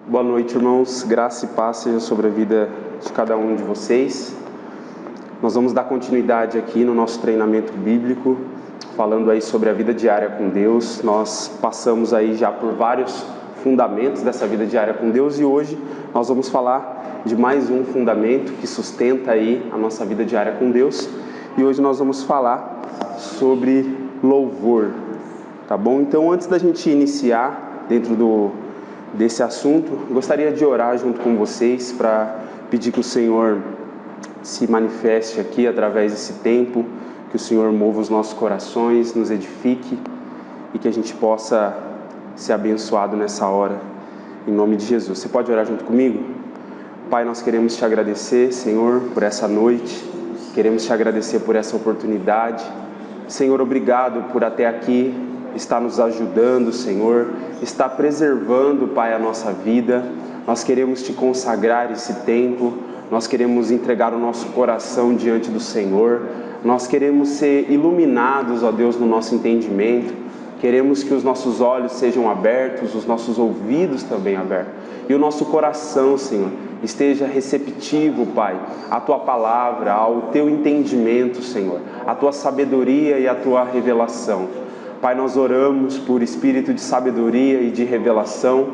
Boa noite, irmãos. Graça e paz seja sobre a vida de cada um de vocês. Nós vamos dar continuidade aqui no nosso treinamento bíblico, falando aí sobre a vida diária com Deus. Nós passamos aí já por vários fundamentos dessa vida diária com Deus e hoje nós vamos falar de mais um fundamento que sustenta aí a nossa vida diária com Deus. E hoje nós vamos falar sobre louvor, tá bom? Então, antes da gente iniciar dentro desse assunto, gostaria de orar junto com vocês para pedir que o Senhor se manifeste aqui através desse tempo, que o Senhor mova os nossos corações, nos edifique e que a gente possa ser abençoado nessa hora, em nome de Jesus. Você pode orar junto comigo? Pai, nós queremos te agradecer, Senhor, por essa noite, queremos te agradecer por essa oportunidade. Senhor, obrigado por até aqui estar nos ajudando, Senhor, está preservando, Pai, a nossa vida. Nós queremos te consagrar esse tempo, nós queremos entregar o nosso coração diante do Senhor, nós queremos ser iluminados, ó Deus, no nosso entendimento, queremos que os nossos olhos sejam abertos, os nossos ouvidos também abertos, e o nosso coração, Senhor, esteja receptivo, Pai, à Tua palavra, ao Teu entendimento, Senhor, à Tua sabedoria e à Tua revelação. Pai, nós oramos por espírito de sabedoria e de revelação,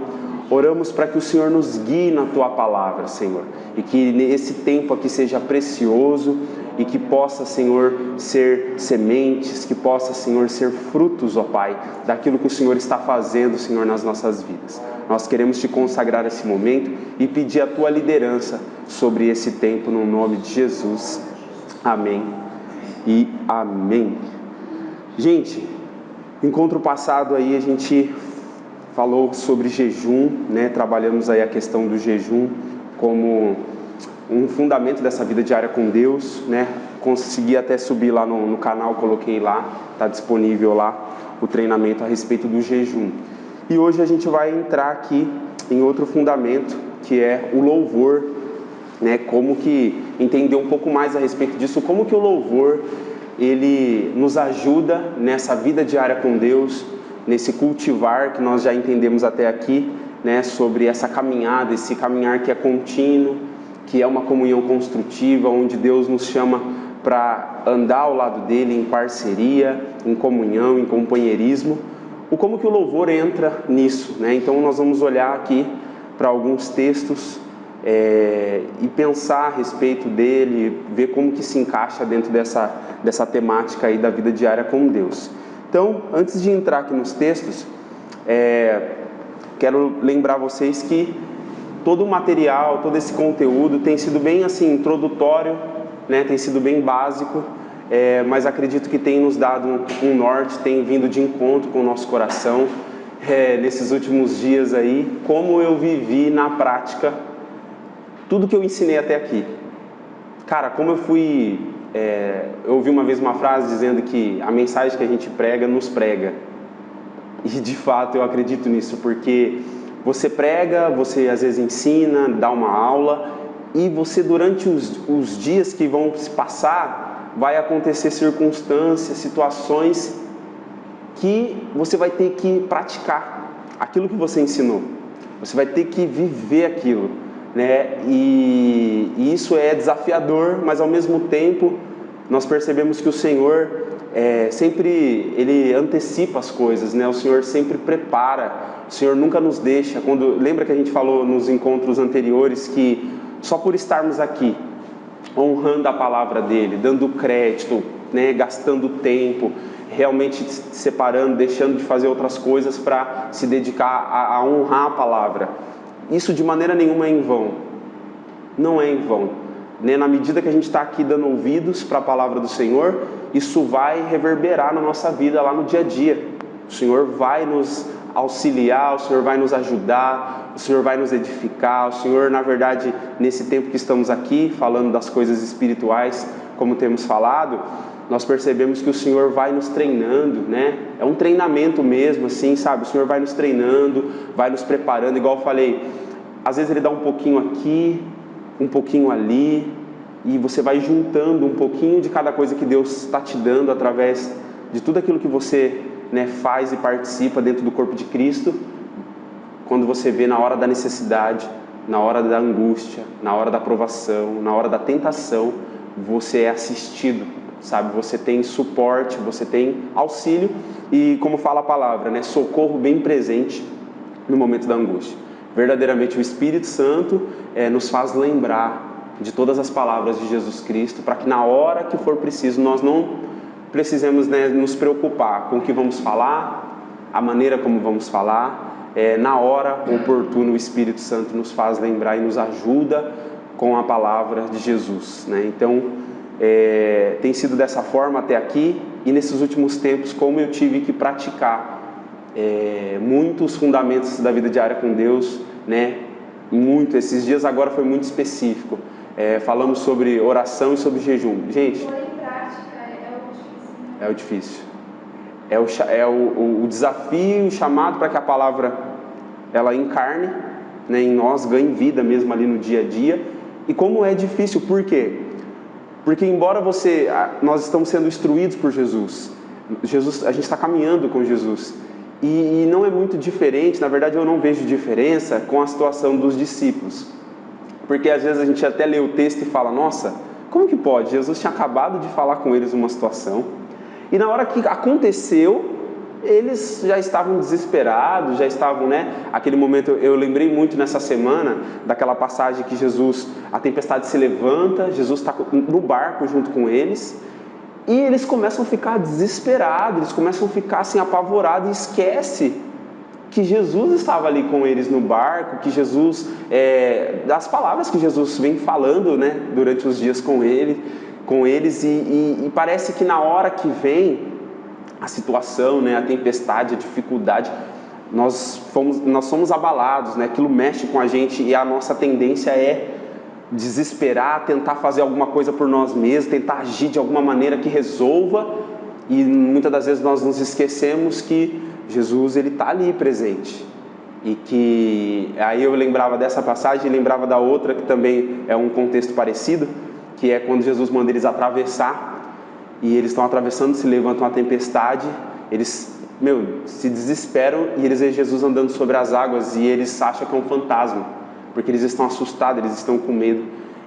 oramos para que o Senhor nos guie na Tua palavra, Senhor, e que esse tempo aqui seja precioso e que possa, Senhor, ser sementes, que possa, Senhor, ser frutos, ó Pai, daquilo que o Senhor está fazendo, Senhor, nas nossas vidas. Nós queremos te consagrar esse momento e pedir a Tua liderança sobre esse tempo, no nome de Jesus. Amém e amém. Gente, encontro passado aí a gente falou sobre jejum, né? Trabalhamos aí a questão do jejum como um fundamento dessa vida diária com Deus, né? Consegui até subir lá no canal, coloquei lá, está disponível lá o treinamento a respeito do jejum. E hoje a gente vai entrar aqui em outro fundamento, que é o louvor, né? Como que entender um pouco mais a respeito disso, como que o louvor ele nos ajuda nessa vida diária com Deus, nesse cultivar que nós já entendemos até aqui, né, sobre essa caminhada, esse caminhar que é contínuo, que é uma comunhão construtiva, onde Deus nos chama para andar ao lado dele em parceria, em comunhão, em companheirismo. Como que o louvor entra nisso, né? Então nós vamos olhar aqui para alguns textos e pensar a respeito dele, ver como que se encaixa dentro dessa temática aí da vida diária com Deus. Então, antes de entrar aqui nos textos, quero lembrar vocês que todo o material, todo esse conteúdo tem sido bem assim, introdutório, né? Tem sido bem básico, mas acredito que tem nos dado um norte, tem vindo de encontro com o nosso coração, nesses últimos dias aí, como eu vivi na prática tudo que eu ensinei até aqui. Cara, como eu ouvi uma vez uma frase dizendo que a mensagem que a gente prega, nos prega. E de fato eu acredito nisso, porque você prega, você às vezes ensina, dá uma aula, e você durante os dias que vão se passar, vai acontecer circunstâncias, situações que você vai ter que praticar aquilo que você ensinou. Você vai ter que viver aquilo, né? E isso é desafiador, mas ao mesmo tempo nós percebemos que o Senhor sempre ele antecipa as coisas, né? O Senhor sempre prepara, o Senhor nunca nos deixa. Lembra que a gente falou nos encontros anteriores que só por estarmos aqui honrando a palavra dele, dando crédito, né? Gastando tempo, realmente separando, deixando de fazer outras coisas para se dedicar a honrar a palavra, isso de maneira nenhuma é em vão. Não é em vão, né? Na medida que a gente está aqui dando ouvidos para a palavra do Senhor, isso vai reverberar na nossa vida lá no dia a dia. O Senhor vai nos auxiliar, o Senhor vai nos ajudar, o Senhor vai nos edificar. O Senhor, na verdade, nesse tempo que estamos aqui falando das coisas espirituais, como temos falado, nós percebemos que o Senhor vai nos treinando, né? É um treinamento mesmo, assim, sabe? O Senhor vai nos treinando, vai nos preparando, igual eu falei, às vezes Ele dá um pouquinho aqui, um pouquinho ali, e você vai juntando um pouquinho de cada coisa que Deus está te dando através de tudo aquilo que você, né, faz e participa dentro do corpo de Cristo, quando você vê na hora da necessidade, na hora da angústia, na hora da provação, na hora da tentação, você é assistido, sabe? Você tem suporte, você tem auxílio e, como fala a palavra, né? Socorro bem presente no momento da angústia. Verdadeiramente o Espírito Santo nos faz lembrar de todas as palavras de Jesus Cristo, para que na hora que for preciso, nós não precisemos, né, nos preocupar com o que vamos falar, a maneira como vamos falar. Na hora oportuna o Espírito Santo nos faz lembrar e nos ajuda com a palavra de Jesus, né? Então, tem sido dessa forma até aqui, e nesses últimos tempos, como eu tive que praticar muitos fundamentos da vida diária com Deus, né? Muito, esses dias agora foi muito específico. Falamos sobre oração e sobre jejum. Gente, é o difícil. É o desafio, o chamado para que a palavra ela encarne, né, em nós, ganhe vida mesmo ali no dia a dia. E como é difícil, por quê? Porque embora nós estamos sendo instruídos por Jesus, a gente está caminhando com Jesus, e não é muito diferente, na verdade eu não vejo diferença com a situação dos discípulos. Porque às vezes a gente até lê o texto e fala, nossa, como que pode? Jesus tinha acabado de falar com eles uma situação, e na hora que aconteceu, eles já estavam desesperados, já estavam, né? Aquele momento, eu lembrei muito nessa semana, daquela passagem que a tempestade se levanta, Jesus está no barco junto com eles, e eles começam a ficar desesperados, eles começam a ficar assim apavorados, e esquece que Jesus estava ali com eles no barco, que Jesus, das palavras que Jesus vem falando, né, durante os dias com eles, e parece que na hora que vem a situação, né, a tempestade, a dificuldade, nós somos abalados, né, aquilo mexe com a gente, e a nossa tendência é desesperar, tentar fazer alguma coisa por nós mesmos, tentar agir de alguma maneira que resolva, e muitas das vezes nós nos esquecemos que Jesus, ele está ali presente. E que aí eu lembrava dessa passagem e lembrava da outra, que também é um contexto parecido, que é quando Jesus manda eles atravessar, e eles estão atravessando, se levanta uma tempestade, eles, se desesperam, e eles veem Jesus andando sobre as águas, e eles acham que é um fantasma, porque eles estão assustados, eles estão com medo,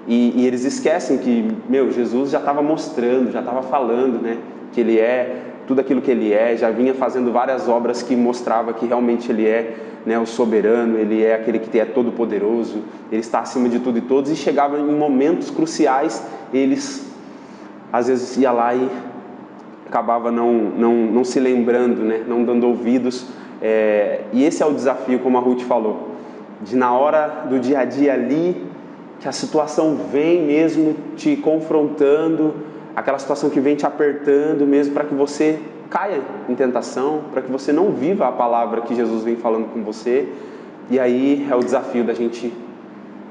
e eles esquecem que, Jesus já estava mostrando, já estava falando, né, que ele é tudo aquilo que ele já vinha fazendo várias obras que mostrava que realmente ele é, né, o soberano, ele é aquele que é todo poderoso, ele está acima de tudo e todos, e chegava em momentos cruciais, eles às vezes ia lá e acabava não se lembrando, né, não dando ouvidos, e esse é o desafio, como a Ruth falou, de na hora do dia a dia ali, que a situação vem mesmo te confrontando, aquela situação que vem te apertando mesmo, para que você caia em tentação, para que você não viva a palavra que Jesus vem falando com você. E aí é o desafio da gente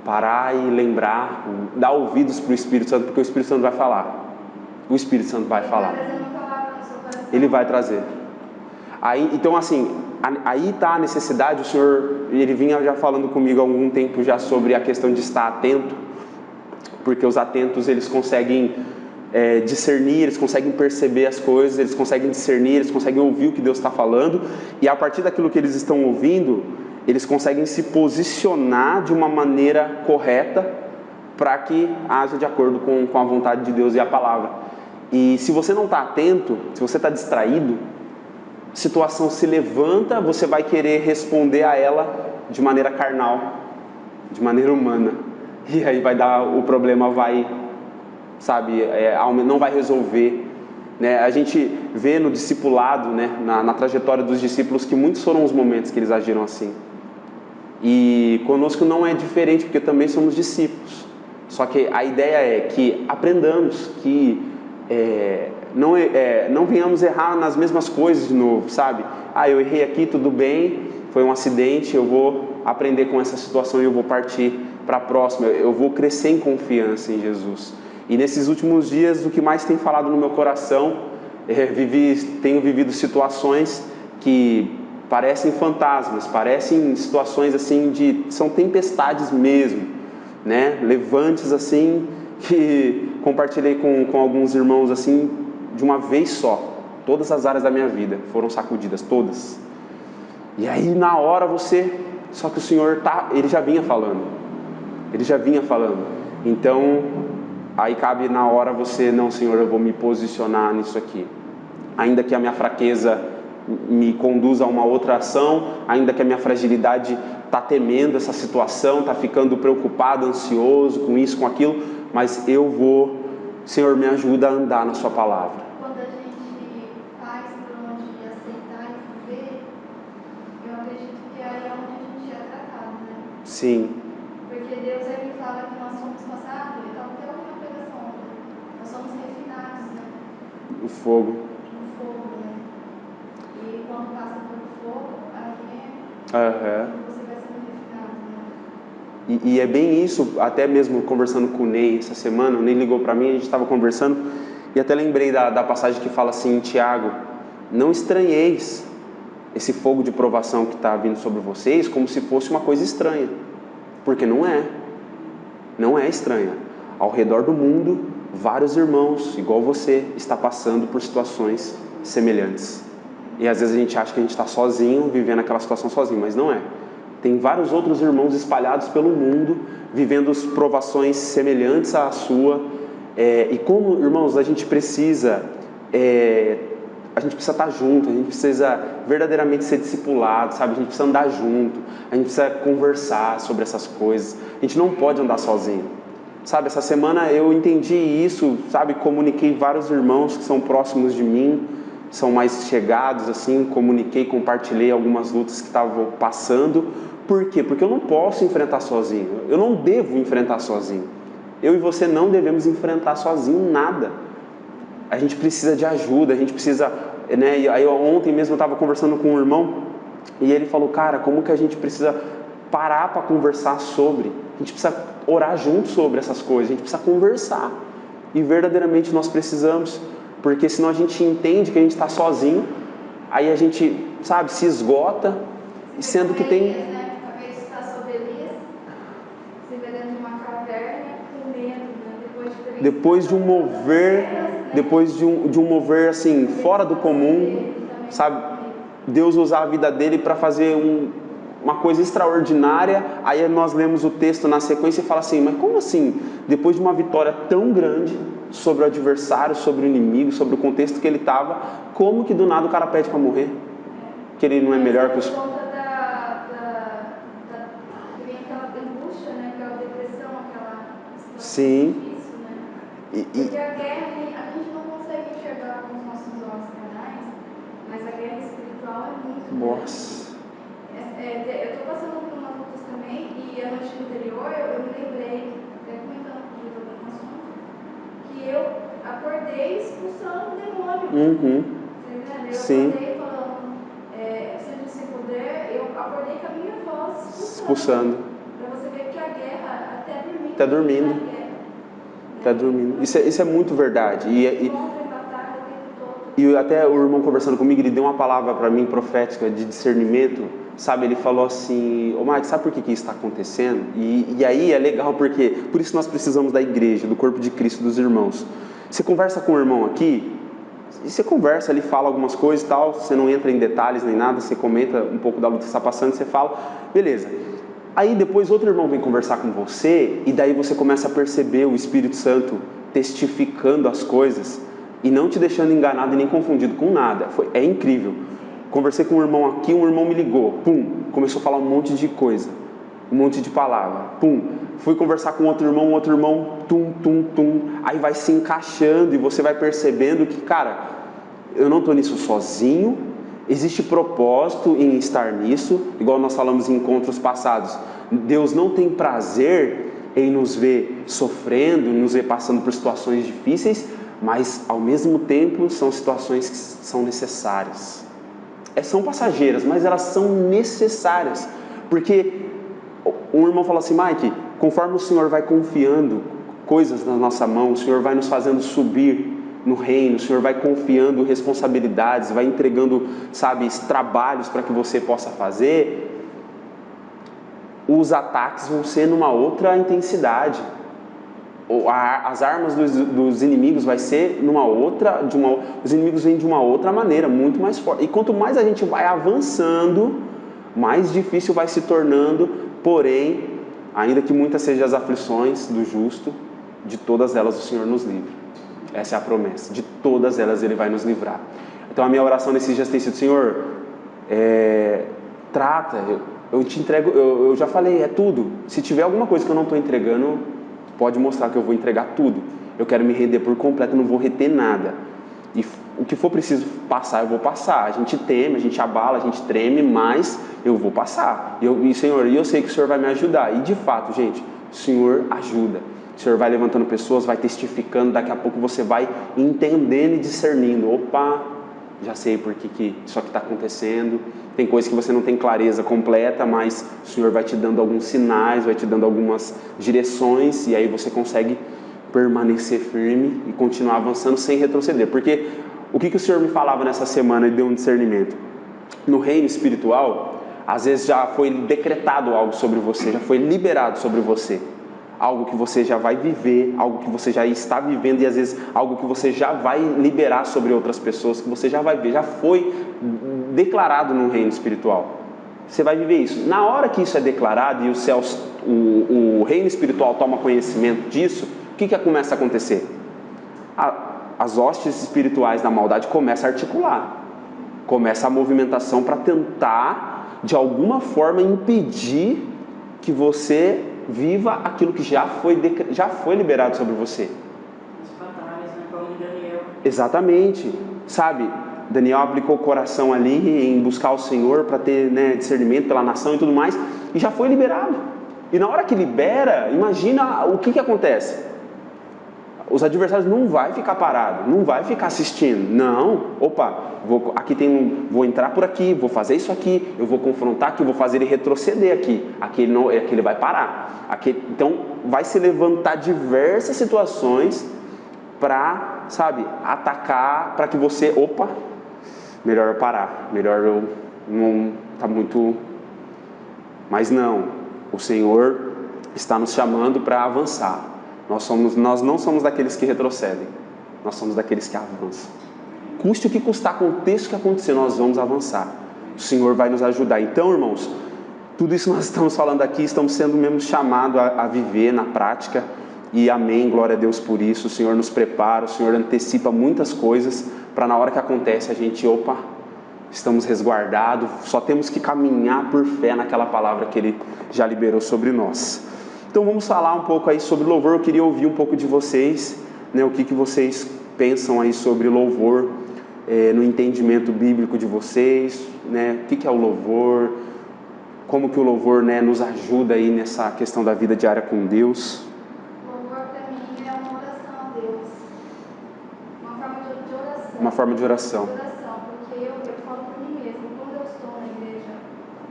parar e lembrar, dar ouvidos para o Espírito Santo, porque o Espírito Santo vai falar. O Espírito Santo vai falar. Ele vai trazer. Aí, então assim, aí está a necessidade. O Senhor, ele vinha já falando comigo há algum tempo já sobre a questão de estar atento, porque os atentos, eles conseguem discernir, eles conseguem perceber as coisas, eles conseguem discernir, eles conseguem ouvir o que Deus está falando, e a partir daquilo que eles estão ouvindo, eles conseguem se posicionar de uma maneira correta para que haja de acordo com a vontade de Deus e a palavra. E se você não está atento, se você está distraído, a situação se levanta, você vai querer responder a ela de maneira carnal, de maneira humana, e aí o problema vai, não vai resolver, né? A gente vê no discipulado, né, na trajetória dos discípulos, que muitos foram os momentos que eles agiram assim, e conosco não é diferente, porque também somos discípulos, só que a ideia é que aprendamos, que não venhamos errar nas mesmas coisas de novo, sabe? Eu errei aqui, tudo bem, foi um acidente, eu vou aprender com essa situação e eu vou partir para a próxima, eu vou crescer em confiança em Jesus. E nesses últimos dias, o que mais tem falado no meu coração, tenho vivido situações que parecem fantasmas, parecem situações assim são tempestades mesmo, né? Levantes assim, que compartilhei com alguns irmãos assim, de uma vez só, todas as áreas da minha vida foram sacudidas, todas. E aí na hora você Só que o Senhor Ele já vinha falando. Ele já vinha falando. Então, aí cabe na hora você, não, Senhor, eu vou me posicionar nisso aqui. Ainda que a minha fraqueza me conduza a uma outra ação, ainda que a minha fragilidade está temendo essa situação, está ficando preocupado, ansioso com isso, com aquilo, mas eu vou, Senhor, me ajuda a andar na sua palavra. Quando a gente faz por onde aceitar e viver, eu acredito que aí é onde a gente é tratado, né? Sim. Porque Deus, ele fala que nós somos passados, ele estava até ouvindo a pregação, nós somos refinados, né? O fogo. No fogo, né? E quando passa pelo fogo, aí você vai sendo refinado, né? E é bem isso, até mesmo conversando com o Ney essa semana, o Ney ligou para mim, a gente estava conversando, e até lembrei da passagem que fala assim em Tiago: não estranheis esse fogo de provação que está vindo sobre vocês como se fosse uma coisa estranha, porque não é estranha. Ao redor do mundo, vários irmãos, igual você, está passando por situações semelhantes. E às vezes a gente acha que a gente está sozinho, vivendo aquela situação sozinho, mas não é. Tem vários outros irmãos espalhados pelo mundo, vivendo provações semelhantes à sua. E como, irmãos, a gente precisa estar junto, a gente precisa verdadeiramente ser discipulado, sabe? A gente precisa andar junto, a gente precisa conversar sobre essas coisas. A gente não pode andar sozinho, sabe? Essa semana eu entendi isso, sabe? Comuniquei vários irmãos que são próximos de mim, são mais chegados, assim, comuniquei, compartilhei algumas lutas que estavam passando. Por quê? Porque eu não posso enfrentar sozinho, eu não devo enfrentar sozinho. Eu e você não devemos enfrentar sozinho nada. A gente precisa de ajuda, a gente precisa, né? E aí ontem mesmo eu estava conversando com um irmão e ele falou: cara, como que a gente precisa parar para conversar sobre? A gente precisa orar junto sobre essas coisas, a gente precisa conversar. E verdadeiramente nós precisamos, porque senão a gente entende que a gente está sozinho, aí a gente, sabe, se esgota, sendo que tem... Depois de um mover assim, fora do comum, sabe? Deus usar a vida dele para fazer uma coisa extraordinária. Aí nós lemos o texto na sequência e fala assim: mas como assim? Depois de uma vitória tão grande sobre o adversário, sobre o inimigo, sobre o contexto que ele estava, como que do nada o cara pede para morrer? Que ele não é melhor que os... Sim. Porque a guerra, a gente não consegue enxergar com os nossos olhos carnais, mas a guerra espiritual é muito grande. Nossa. Eu estou passando por umas lutas também, e a noite anterior eu me lembrei, até comentando com o Vitor no assunto, que eu acordei expulsando o demônio. Você entende? Eu acordei falando, sendo sem poder, eu acordei com a minha voz expulsando. Para você ver que a guerra, até dormindo. Está dormindo. Isso é muito verdade. E até o irmão conversando comigo, ele deu uma palavra para mim profética de discernimento, sabe? Ele falou assim: ô Mike, sabe por que isso está acontecendo? E aí é legal, porque por isso nós precisamos da igreja, do corpo de Cristo, dos irmãos. Você conversa com o irmão aqui, e você conversa, ele fala algumas coisas e tal, você não entra em detalhes nem nada, você comenta um pouco da luta que está passando, você fala, beleza. Aí depois outro irmão vem conversar com você, e daí você começa a perceber o Espírito Santo testificando as coisas e não te deixando enganado e nem confundido com nada. É incrível. Conversei com um irmão aqui, um irmão me ligou, começou a falar um monte de coisa, um monte de palavra, fui conversar com outro irmão, aí vai se encaixando e você vai percebendo que, cara, eu não estou nisso sozinho. Existe propósito em estar nisso, igual nós falamos em encontros passados. Deus não tem prazer em nos ver sofrendo, nos ver passando por situações difíceis, mas ao mesmo tempo são situações que são necessárias. São passageiras, mas elas são necessárias, porque um irmão falou assim: Mike, conforme o Senhor vai confiando coisas na nossa mão, o Senhor vai nos fazendo subir no reino, o Senhor vai confiando responsabilidades, vai entregando, sabe, trabalhos para que você possa fazer, os ataques vão ser numa outra intensidade, as armas dos inimigos vai ser os inimigos vêm de uma outra maneira, muito mais forte, e quanto mais a gente vai avançando, mais difícil vai se tornando, porém, ainda que muitas sejam as aflições do justo, de todas elas o Senhor nos livra. Essa é a promessa, de todas elas Ele vai nos livrar. Então a minha oração nesses dias tem sido: Senhor, trata, eu te entrego, eu já falei, é tudo. Se tiver alguma coisa que eu não estou entregando, pode mostrar que eu vou entregar tudo. Eu quero me render por completo, não vou reter nada. E o que for preciso passar, eu vou passar. A gente teme, a gente abala, a gente treme, mas eu vou passar. Senhor, eu sei que o Senhor vai me ajudar. E de fato, gente, o Senhor ajuda. O Senhor vai levantando pessoas, vai testificando. Daqui a pouco você vai entendendo e discernindo. Opa, já sei por que isso aqui está acontecendo. Tem coisas que você não tem clareza completa, mas o Senhor vai te dando alguns sinais, vai te dando algumas direções, e aí você consegue permanecer firme e continuar avançando sem retroceder. Porque o que o Senhor me falava nessa semana e deu um discernimento? No reino espiritual, às vezes já foi decretado algo sobre você, já foi liberado sobre você. Algo que você já vai viver, algo que você já está vivendo, e às vezes algo que você já vai liberar sobre outras pessoas, que você já vai ver, já foi declarado no reino espiritual. Você vai viver isso. Na hora que isso é declarado e os céus, o reino espiritual toma conhecimento disso, o que começa a acontecer? As hostes espirituais da maldade começam a articular. Começa a movimentação para tentar, de alguma forma, impedir que você viva aquilo que já foi liberado sobre você. As batalhas, né? Como Daniel. Exatamente. Sabe, Daniel aplicou o coração ali em buscar o Senhor para ter, né, discernimento pela nação e tudo mais, e já foi liberado. E na hora que libera, imagina o que acontece. Os adversários não vai ficar parado, não vai ficar assistindo. Não, vou entrar por aqui, vou fazer isso aqui, eu vou confrontar aqui, vou fazer ele retroceder aqui. Aqui ele vai parar. Então vai se levantar diversas situações para, sabe, atacar, para que você, melhor eu parar, melhor eu não tá muito. Mas não, o Senhor está nos chamando para avançar. Nós não somos daqueles que retrocedem, nós somos daqueles que avançam. Custe o que custar, aconteça o que acontecer, nós vamos avançar. O Senhor vai nos ajudar. Então, irmãos, tudo isso nós estamos falando aqui, estamos sendo mesmo chamados a viver na prática. E amém, glória a Deus por isso. O Senhor nos prepara, o Senhor antecipa muitas coisas, para na hora que acontece a gente, estamos resguardados, só temos que caminhar por fé naquela palavra que Ele já liberou sobre nós. Então vamos falar um pouco aí sobre louvor. Eu queria ouvir um pouco de vocês, né, o que vocês pensam aí sobre louvor, no entendimento bíblico de vocês, né, o que é o louvor, como que o louvor, né, nos ajuda aí nessa questão da vida diária com Deus. Louvor para mim é uma oração a Deus, uma forma de oração. Uma forma de oração. Porque eu falo por mim mesma, quando eu estou na igreja,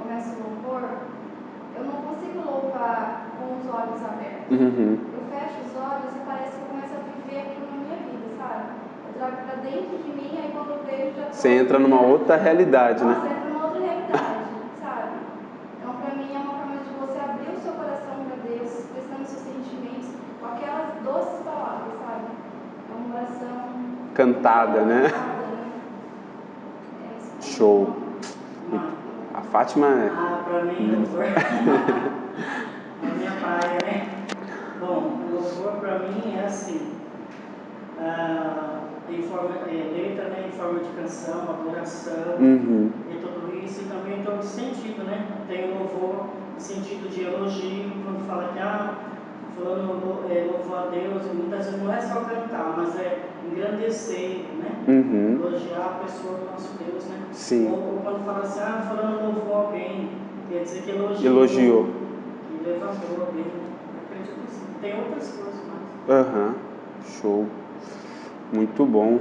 começo o louvor, eu não consigo louvar com os olhos abertos. Uhum. Eu fecho os olhos e parece que eu começo a viver aquilo na minha vida, sabe? Eu trago para dentro de mim, aí quando eu vejo já estou... Você entra numa outra realidade, né? Você entra numa outra realidade, sabe? Então, para mim, é uma forma de você abrir o seu coração para Deus, expressando seus sentimentos com aquelas doces palavras, sabe? É uma oração... Cantada, né? Show. A Fátima é... Para mim, louvor. A minha praia, né? Bom, louvor para mim é assim. Em forma letra, né? Em forma de canção, adoração, e tudo isso, e também em todo sentido, né? Tem o louvor em sentido de elogio, quando fala que fulano louvou a Deus, e muitas vezes não é só cantar, mas é engrandecer, né? Elogiar a pessoa do nosso Deus, né? Sim. Ou quando fala assim, fulano louvou alguém, quer dizer que elogiou. Que levantou alguém. Acredito que sim. Tem outras coisas mais. Show. Muito bom.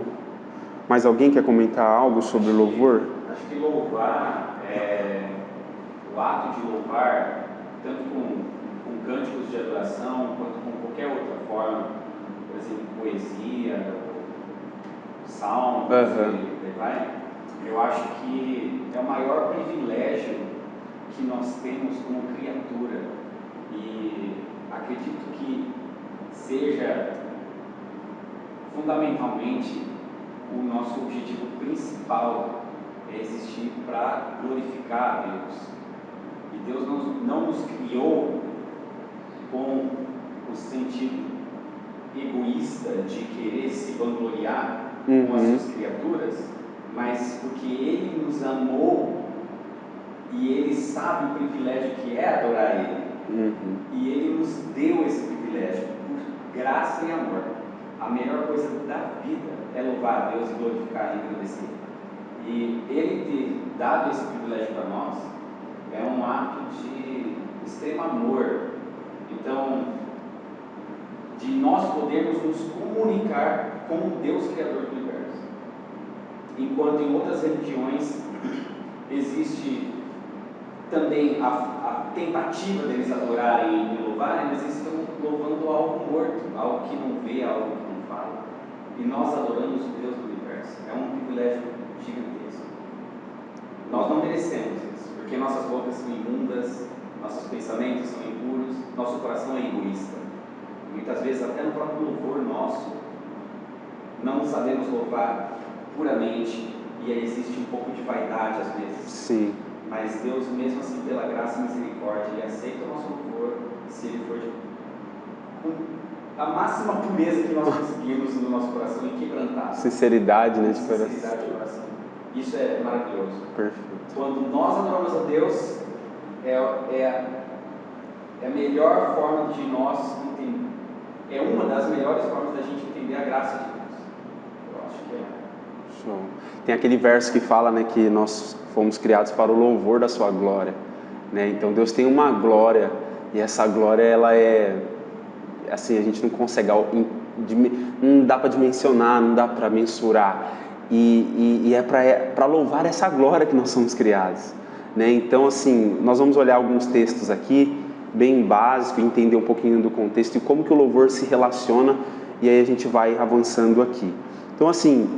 Mais alguém quer comentar algo sobre louvor? Acho que louvar, o ato de louvar, tanto com cânticos de adoração, quanto com qualquer outra forma, por exemplo, poesia, salmos, eu acho que é o maior privilégio que nós temos como criatura, e acredito que seja fundamentalmente o nosso objetivo principal é existir para glorificar a Deus. E Deus não nos criou com o sentido egoísta de querer se vangloriar com as suas criaturas, mas porque Ele nos amou e Ele sabe o privilégio que é adorar Ele. E Ele nos deu esse privilégio por graça e amor. A melhor coisa da vida é louvar a Deus e glorificar e agradecer. E Ele ter dado esse privilégio para nós é um ato de extremo amor. Então, de nós podermos nos comunicar com o Deus Criador do Universo. Enquanto em outras religiões existe também a tentativa deles adorarem e louvarem, mas eles estão louvando algo morto, algo que não vê, algo que não fala. E nós adoramos o Deus do Universo. É um privilégio gigantesco. Nós não merecemos isso, porque nossas bocas são imundas, nossos pensamentos são impuros, nosso coração é egoísta. Muitas vezes, até no próprio louvor nosso, não sabemos louvar puramente, e aí existe um pouco de vaidade às vezes. Sim. Mas Deus, mesmo assim, pela graça e misericórdia, Ele aceita o nosso louvor, se Ele for com a máxima pureza que nós conseguimos no nosso coração e quebrantado. Sinceridade, né, de coração. Sinceridade de coração. Isso é maravilhoso. Perfeito. Quando nós adoramos a Deus, é a melhor forma de nós entender. É uma das melhores formas da gente entender a graça de Deus. Eu acho que é. Show. Tem aquele verso que fala, né, que nós fomos criados para o louvor da sua glória, né? Então Deus tem uma glória, e essa glória, ela é assim, a gente não consegue, não dá para dimensionar, não dá para mensurar, e é para louvar essa glória que nós somos criados, né? Então, assim, nós vamos olhar alguns textos aqui bem básicos, entender um pouquinho do contexto e como que o louvor se relaciona, e aí a gente vai avançando aqui. Então, assim,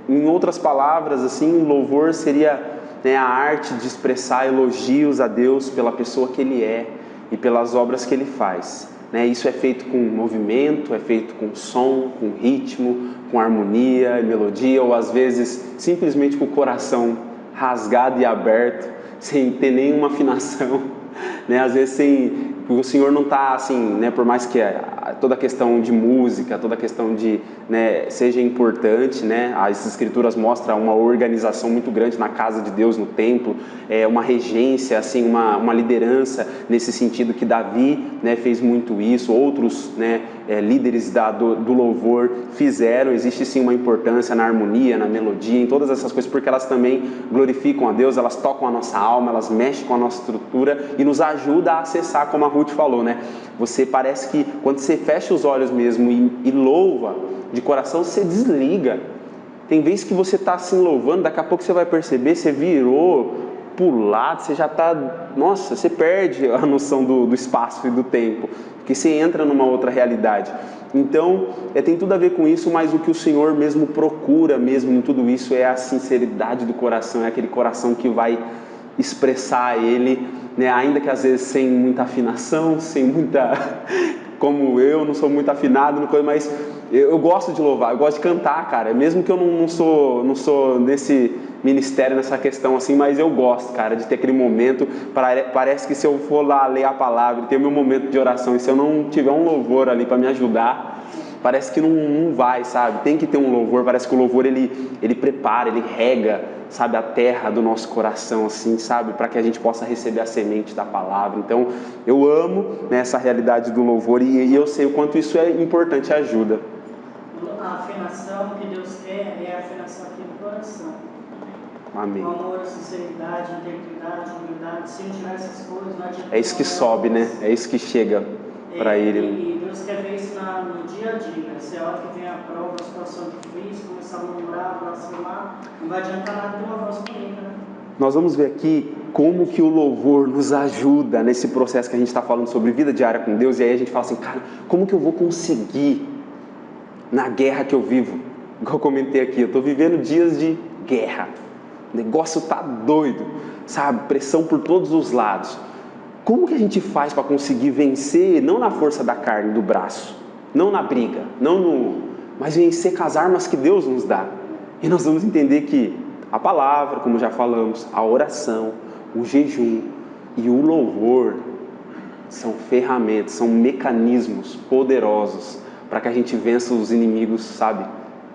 em outras palavras, assim, o louvor seria, né, a arte de expressar elogios a Deus pela pessoa que Ele é e pelas obras que Ele faz, né? Isso é feito com movimento, é feito com som, com ritmo, com harmonia e melodia, ou às vezes simplesmente com o coração rasgado e aberto, sem ter nenhuma afinação, né? Às vezes o Senhor não está assim, né? Por mais que toda a questão de música, toda a questão de, né, seja importante, né? As Escrituras mostram uma organização muito grande na casa de Deus, no templo, uma regência, assim, uma liderança nesse sentido que Davi, né, fez muito isso, outros, né, líderes do louvor fizeram. Existe sim uma importância na harmonia, na melodia, em todas essas coisas, porque elas também glorificam a Deus, elas tocam a nossa alma, elas mexem com a nossa estrutura e nos ajudam a acessar, como a Ruth falou, né? Você parece que quando você fecha os olhos mesmo e louva de coração, você desliga. Tem vezes que você está assim louvando, daqui a pouco você vai perceber, você virou pro lado, você já está, nossa, você perde a noção do espaço e do tempo, porque você entra numa outra realidade. Então, tem tudo a ver com isso, mas o que o Senhor mesmo procura mesmo em tudo isso é a sinceridade do coração, é aquele coração que vai expressar Ele, né? Ainda que às vezes sem muita afinação, sem muita... Como eu não sou muito afinado, mas eu gosto de louvar, eu gosto de cantar, cara. Mesmo que eu não sou nesse ministério, nessa questão assim, mas eu gosto, cara, de ter aquele momento. Parece que se eu for lá ler a palavra, ter o meu momento de oração, e se eu não tiver um louvor ali para me ajudar, parece que não vai, sabe? Tem que ter um louvor. Parece que o louvor ele prepara, ele rega, sabe, a terra do nosso coração, assim, sabe, para que a gente possa receber a semente da palavra. Então, eu amo, né, essa realidade do louvor, e eu sei o quanto isso é importante e ajuda. A afinação que Deus quer é a afinação aqui no coração. Amém. O amor, a sinceridade, a integridade, a humildade. Se não tiver essas coisas, não adianta. É isso que sobe, né? É isso que chega para Ele. E Deus quer ver isso no dia a dia. Se é a hora que vem a prova, a situação difícil, começar a murmurar, blasfemar, não vai adiantar nada ter uma voz bonita, né? Nós vamos ver aqui como que o louvor nos ajuda nesse processo que a gente está falando sobre vida diária com Deus. E aí a gente fala assim, cara, como que eu vou conseguir na guerra que eu vivo? Igual eu comentei aqui, eu estou vivendo dias de guerra. O negócio tá doido, sabe? Pressão por todos os lados. Como que a gente faz para conseguir vencer, não na força da carne, do braço, não na briga, mas vencer com as armas que Deus nos dá? E nós vamos entender que a palavra, como já falamos, a oração, o jejum e o louvor são ferramentas, são mecanismos poderosos para que a gente vença os inimigos, sabe?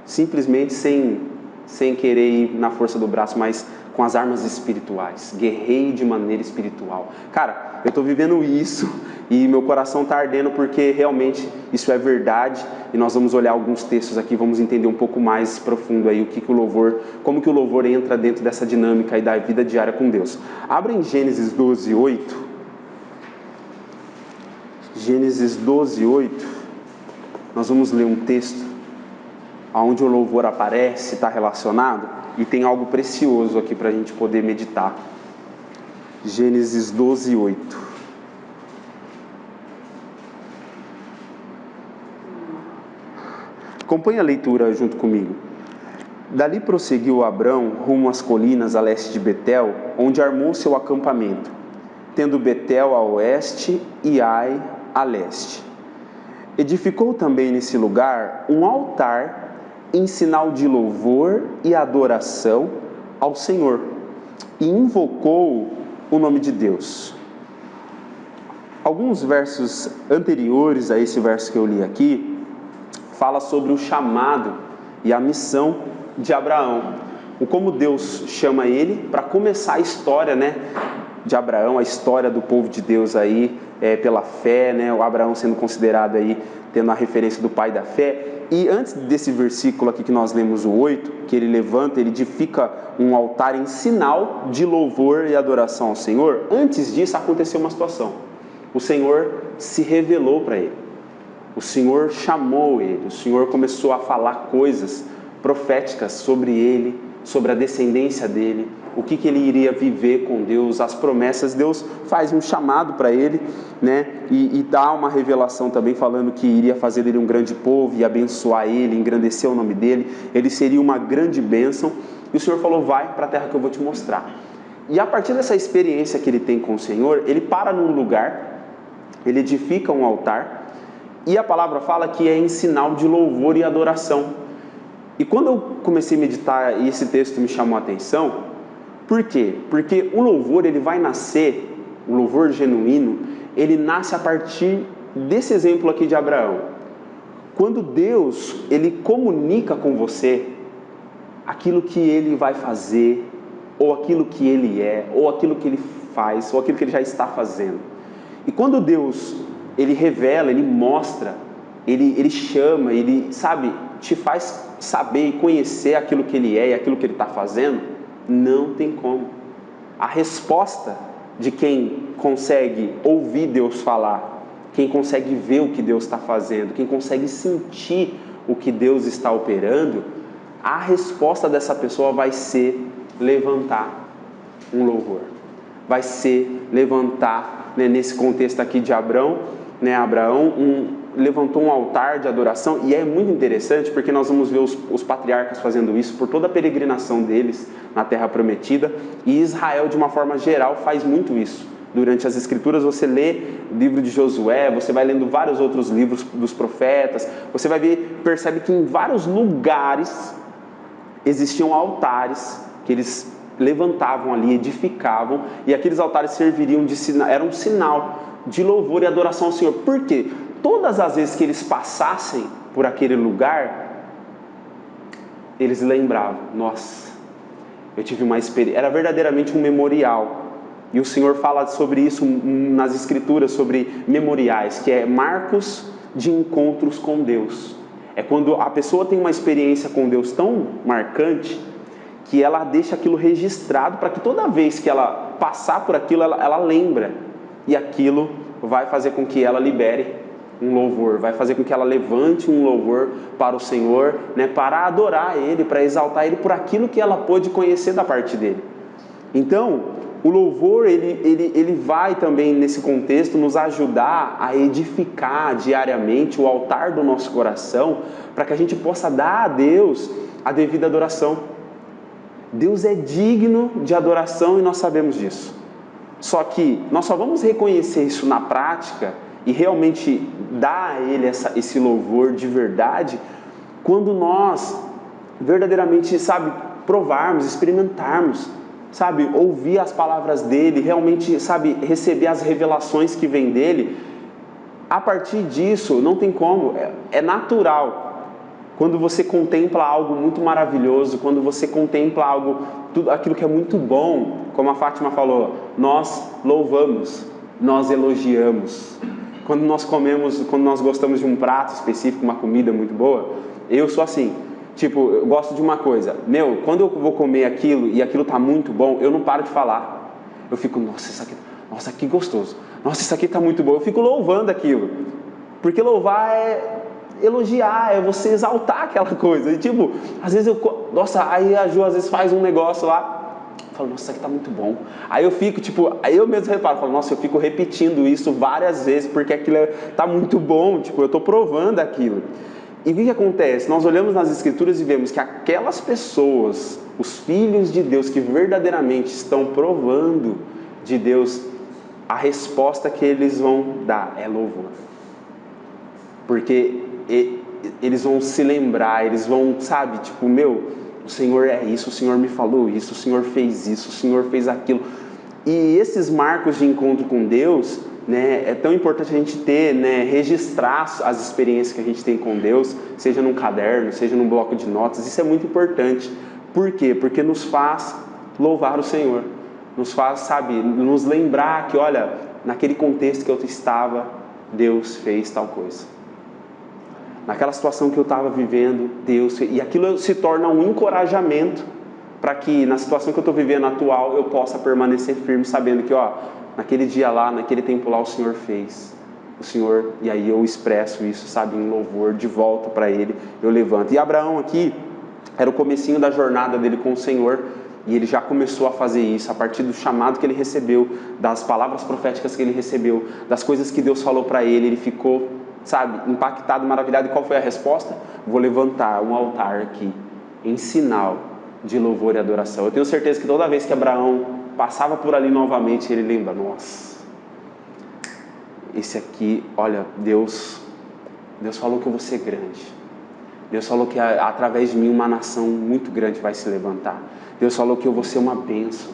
Simplesmente sem querer ir na força do braço, mas com as armas espirituais. Guerreie de maneira espiritual. Cara, eu estou vivendo isso e meu coração está ardendo porque realmente isso é verdade. E nós vamos olhar alguns textos aqui, vamos entender um pouco mais profundo aí como que o louvor entra dentro dessa dinâmica aí da vida diária com Deus. Abra em Gênesis 12, 8. Gênesis 12, 8. Nós vamos ler um texto onde o louvor aparece, está relacionado, e tem algo precioso aqui para a gente poder meditar. Gênesis 12, 8. Acompanhe a leitura junto comigo. Dali prosseguiu Abrão rumo às colinas a leste de Betel, onde armou seu acampamento, tendo Betel a oeste e Ai a leste. Edificou também nesse lugar um altar em sinal de louvor e adoração ao Senhor, e invocou o nome de Deus. Alguns versos anteriores a esse verso que eu li aqui, fala sobre o chamado e a missão de Abraão, o como Deus chama ele para começar a história, de Abraão, a história do povo de Deus aí, pela fé, o Abraão sendo considerado aí, tendo a referência do pai da fé. E antes desse versículo aqui que nós lemos, o 8, que ele levanta, ele edifica um altar em sinal de louvor e adoração ao Senhor, antes disso aconteceu uma situação. O Senhor se revelou para ele, o Senhor chamou ele, o Senhor começou a falar coisas proféticas sobre ele, sobre a descendência dele, o que ele iria viver com Deus, as promessas. Deus faz um chamado para ele, e dá uma revelação também falando que iria fazer dele um grande povo e abençoar ele, engrandecer o nome dele, ele seria uma grande bênção. E o Senhor falou: vai para a terra que eu vou te mostrar. E a partir dessa experiência que ele tem com o Senhor, ele para num lugar, ele edifica um altar, e a palavra fala que é em sinal de louvor e adoração. E quando eu comecei a meditar e esse texto me chamou a atenção, por quê? Porque o louvor, ele vai nascer, o louvor genuíno, ele nasce a partir desse exemplo aqui de Abraão. Quando Deus, ele comunica com você aquilo que ele vai fazer, ou aquilo que ele é, ou aquilo que ele faz, ou aquilo que ele já está fazendo. E quando Deus, ele revela, ele mostra, ele chama, ele, te faz saber e conhecer aquilo que ele é e aquilo que ele está fazendo, não tem como. A resposta de quem consegue ouvir Deus falar, quem consegue ver o que Deus está fazendo, quem consegue sentir o que Deus está operando, a resposta dessa pessoa vai ser levantar um louvor. Vai ser levantar, nesse contexto aqui de Abraão, levantou um altar de adoração. E é muito interessante porque nós vamos ver os patriarcas fazendo isso por toda a peregrinação deles na Terra Prometida, e Israel de uma forma geral faz muito isso. Durante as escrituras você lê o livro de Josué, você vai lendo vários outros livros dos profetas, você vai ver, percebe que em vários lugares existiam altares que eles levantavam ali, edificavam, e aqueles altares serviriam de sinal, era um sinal de louvor e adoração ao Senhor. Por quê? Todas as vezes que eles passassem por aquele lugar, eles lembravam: nossa, eu tive uma experiência, era verdadeiramente um memorial. E o Senhor fala sobre isso nas Escrituras, sobre memoriais, que é marcos de encontros com Deus. É quando a pessoa tem uma experiência com Deus tão marcante, que ela deixa aquilo registrado, para que toda vez que ela passar por aquilo, ela lembra. E aquilo vai fazer com que ela libere um louvor, vai fazer com que ela levante um louvor para o Senhor, para adorar Ele, para exaltar Ele por aquilo que ela pôde conhecer da parte dele. Então, o louvor, ele vai também nesse contexto nos ajudar a edificar diariamente o altar do nosso coração, para que a gente possa dar a Deus a devida adoração. Deus é digno de adoração e nós sabemos disso. Só que nós só vamos reconhecer isso na prática e realmente dar a Ele esse louvor de verdade quando nós verdadeiramente, provarmos, experimentarmos sabe, ouvir as palavras dele, realmente, sabe, receber as revelações que vêm dele, a partir disso, não tem como, é natural. Quando você contempla algo muito maravilhoso, quando você contempla algo, tudo aquilo que é muito bom, como a Fátima falou, nós louvamos, nós elogiamos. Quando nós comemos, quando nós gostamos de um prato específico, uma comida muito boa, eu sou assim, tipo, eu gosto de uma coisa, quando eu vou comer aquilo e aquilo tá muito bom, eu não paro de falar. Eu fico, nossa, que gostoso. Nossa, isso aqui tá muito bom. Eu fico louvando aquilo. Porque louvar é elogiar, é você exaltar aquela coisa. E tipo, às vezes aí a Ju às vezes faz um negócio lá, eu falo, nossa, isso aqui tá muito bom. Aí eu fico, tipo, aí eu mesmo reparo, falo, nossa, eu fico repetindo isso várias vezes, porque aquilo tá muito bom, tipo, eu tô provando aquilo. E o que acontece? Nós olhamos nas Escrituras e vemos que aquelas pessoas, os filhos de Deus que verdadeiramente estão provando de Deus, a resposta que eles vão dar é louvor. Porque eles vão se lembrar, eles vão, sabe, tipo, o Senhor é isso, o Senhor me falou isso, o Senhor fez isso, o Senhor fez aquilo. E esses marcos de encontro com Deus, né, é tão importante a gente ter, né, registrar as experiências que a gente tem com Deus, seja num caderno, seja num bloco de notas, isso é muito importante. Por quê? Porque nos faz louvar o Senhor, nos faz, sabe, nos lembrar que, olha, naquele contexto que eu estava, Deus fez tal coisa. Naquela situação que eu estava vivendo, Deus fez, e aquilo se torna um encorajamento para que na situação que eu estou vivendo atual, eu possa permanecer firme, sabendo que, naquele dia lá, naquele tempo lá, o Senhor fez. O Senhor, e aí eu expresso isso, sabe, em louvor, de volta para Ele, eu levanto. E Abraão aqui, era o comecinho da jornada dele com o Senhor, e ele já começou a fazer isso, a partir do chamado que ele recebeu, das palavras proféticas que ele recebeu, das coisas que Deus falou para ele ficou, sabe, impactado, maravilhado. E qual foi a resposta? Vou levantar um altar aqui, em sinal de louvor e adoração. Eu tenho certeza que toda vez que Abraão passava por ali novamente, ele lembra, nossa, esse aqui, olha, Deus falou que eu vou ser grande. Deus falou que através de mim uma nação muito grande vai se levantar. Deus falou que eu vou ser uma bênção.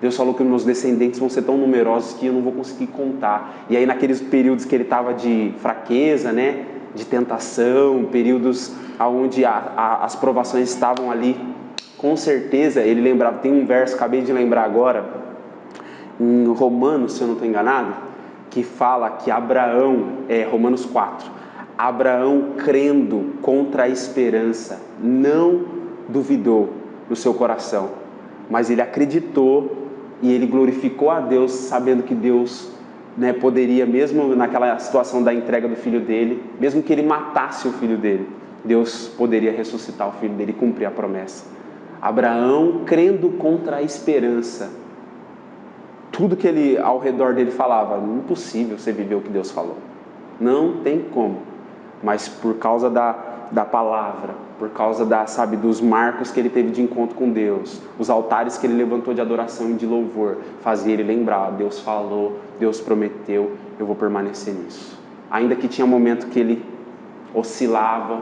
Deus falou que os meus descendentes vão ser tão numerosos que eu não vou conseguir contar. E aí naqueles períodos que ele estava de fraqueza, né, de tentação, períodos onde as provações estavam ali, com certeza ele lembrava. Tem um verso, acabei de lembrar agora, em Romanos, se eu não estou enganado, que fala que Abraão, Romanos 4, Abraão, crendo contra a esperança, não duvidou no seu coração, mas ele acreditou e ele glorificou a Deus, sabendo que Deus, né, poderia, mesmo naquela situação da entrega do filho dele, mesmo que ele matasse o filho dele, Deus poderia ressuscitar o filho dele e cumprir a promessa. Abraão, crendo contra a esperança, tudo que ele ao redor dele falava, impossível você viver o que Deus falou, não tem como. Mas por causa da palavra, por causa dos marcos que ele teve de encontro com Deus, os altares que ele levantou de adoração e de louvor, fazia ele lembrar, Deus falou, Deus prometeu, eu vou permanecer nisso. Ainda que tinha momento que ele oscilava,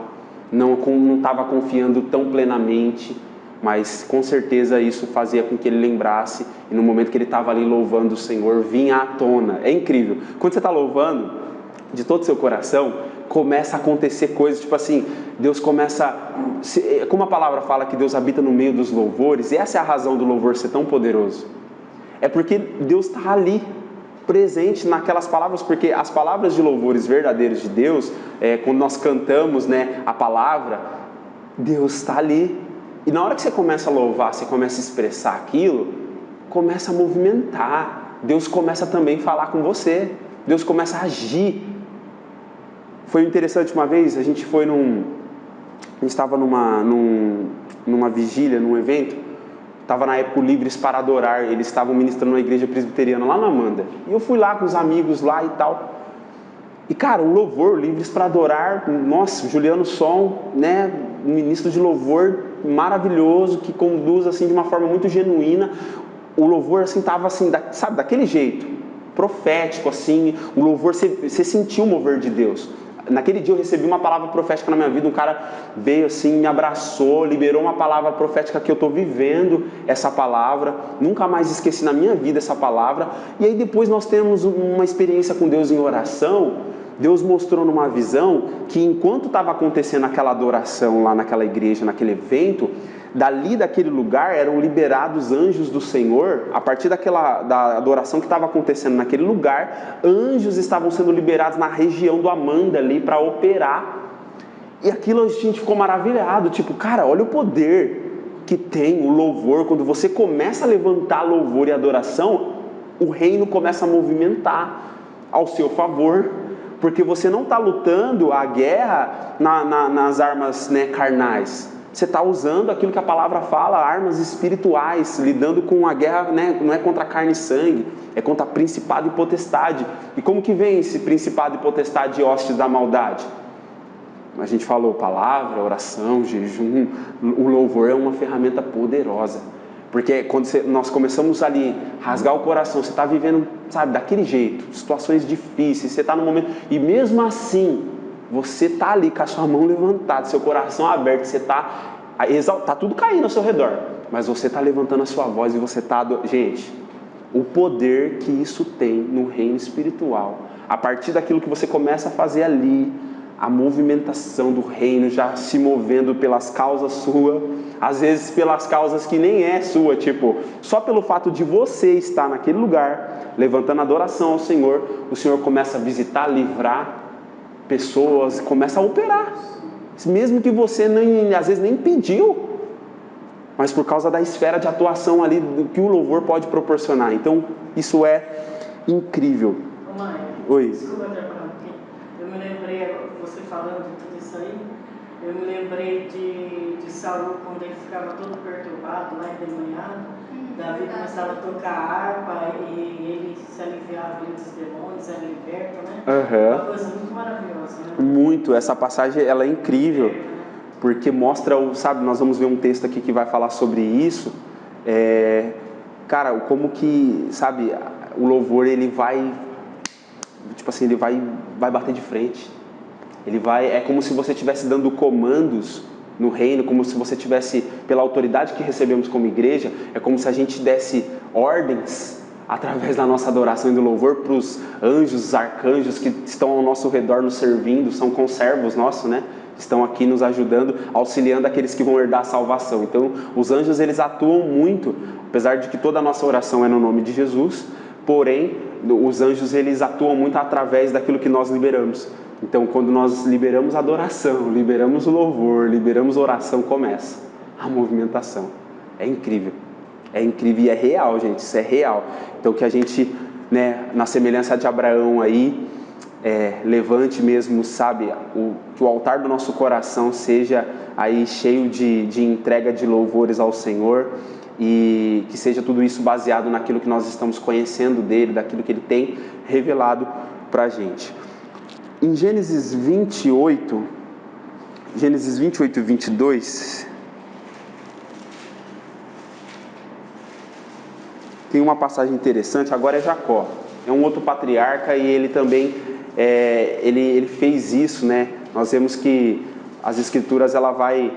não estava confiando tão plenamente, mas com certeza isso fazia com que ele lembrasse, e no momento que ele estava ali louvando o Senhor, vinha à tona. É incrível, quando você está louvando de todo o seu coração, começa a acontecer coisas, tipo assim, Deus começa, como a palavra fala que Deus habita no meio dos louvores, e essa é a razão do louvor ser tão poderoso, é porque Deus está ali, presente naquelas palavras, porque as palavras de louvores verdadeiros de Deus, quando nós cantamos, né, a palavra, Deus está ali, e na hora que você começa a louvar, você começa a expressar aquilo, começa a movimentar, Deus começa também a falar com você, Deus começa a agir. Foi interessante uma vez, a gente estava numa vigília, num evento, estava na época o Livres para Adorar, eles estavam ministrando na igreja presbiteriana lá na Amanda, e eu fui lá com os amigos lá e tal, e cara, o louvor, Livres para Adorar, nossa, Juliano Som, né, um ministro de louvor maravilhoso, que conduz assim de uma forma muito genuína, o louvor assim, estava assim, sabe, daquele jeito, profético assim, o louvor, você sentiu o mover de Deus. Naquele dia eu recebi uma palavra profética na minha vida, um cara veio assim, me abraçou, liberou uma palavra profética que eu estou vivendo essa palavra, nunca mais esqueci na minha vida essa palavra. E aí depois nós temos uma experiência com Deus em oração. Deus mostrou numa visão que enquanto estava acontecendo aquela adoração lá naquela igreja, naquele evento, daquele lugar eram liberados anjos do Senhor. A partir da adoração que estava acontecendo naquele lugar, anjos estavam sendo liberados na região do Amanda ali para operar. E aquilo a gente ficou maravilhado, tipo, cara, olha o poder que tem o louvor. Quando você começa a levantar louvor e adoração, o reino começa a movimentar ao seu favor, porque você não está lutando a guerra nas armas, né, carnais. Você está usando aquilo que a palavra fala, armas espirituais, lidando com a guerra, né? Não é contra carne e sangue, é contra principado e potestade. E como que vem esse principado e potestade e hostes da maldade? A gente falou palavra, oração, jejum. O louvor é uma ferramenta poderosa, porque quando nós começamos ali a rasgar o coração, você está vivendo, sabe, daquele jeito, situações difíceis, você está no momento, e mesmo assim, você está ali com a sua mão levantada, seu coração aberto, você está tudo caindo ao seu redor, mas você está levantando a sua voz e você está... Gente, o poder que isso tem no reino espiritual, a partir daquilo que você começa a fazer ali, a movimentação do reino já se movendo pelas causas suas, às vezes pelas causas que nem é sua, tipo, só pelo fato de você estar naquele lugar, levantando adoração ao Senhor, o Senhor começa a visitar, livrar pessoas, começa a operar, mesmo que você às vezes nem pediu, mas por causa da esfera de atuação ali, do que o louvor pode proporcionar. Então, isso é incrível. Ô mãe, oi. Desculpa atrapalhar um pouquinho. Eu me lembrei, você falando de tudo isso aí, eu me lembrei de Saul, quando ele ficava todo perturbado, lá endemoniado. Davi começava a tocar harpa e ele se aliviava dos demônios, era liberto, né? Uma coisa muito maravilhosa, né? Muito, essa passagem ela é incrível, porque mostra, sabe, nós vamos ver um texto aqui que vai falar sobre isso, cara, como que, sabe, o louvor ele vai, tipo assim, ele vai bater de frente, é como se você estivesse dando comandos no reino, como se você tivesse, pela autoridade que recebemos como igreja, é como se a gente desse ordens através da nossa adoração e do louvor para os anjos, os arcanjos que estão ao nosso redor nos servindo, são conservos nossos, né? Estão aqui nos ajudando, auxiliando aqueles que vão herdar a salvação. Então, os anjos eles atuam muito, apesar de que toda a nossa oração é no nome de Jesus, porém, os anjos eles atuam muito através daquilo que nós liberamos. Então, quando nós liberamos a adoração, liberamos o louvor, liberamos a oração, começa a movimentação. É incrível e é real, gente, isso é real. Então, que a gente, né, na semelhança de Abraão aí, levante mesmo, sabe, que o altar do nosso coração seja aí cheio de entrega de louvores ao Senhor e que seja tudo isso baseado naquilo que nós estamos conhecendo dele, daquilo que ele tem revelado para a gente. Em Gênesis 28 e 22, tem uma passagem interessante. Agora é Jacó, é um outro patriarca e ele também, ele fez isso, né? Nós vemos que as escrituras ela vai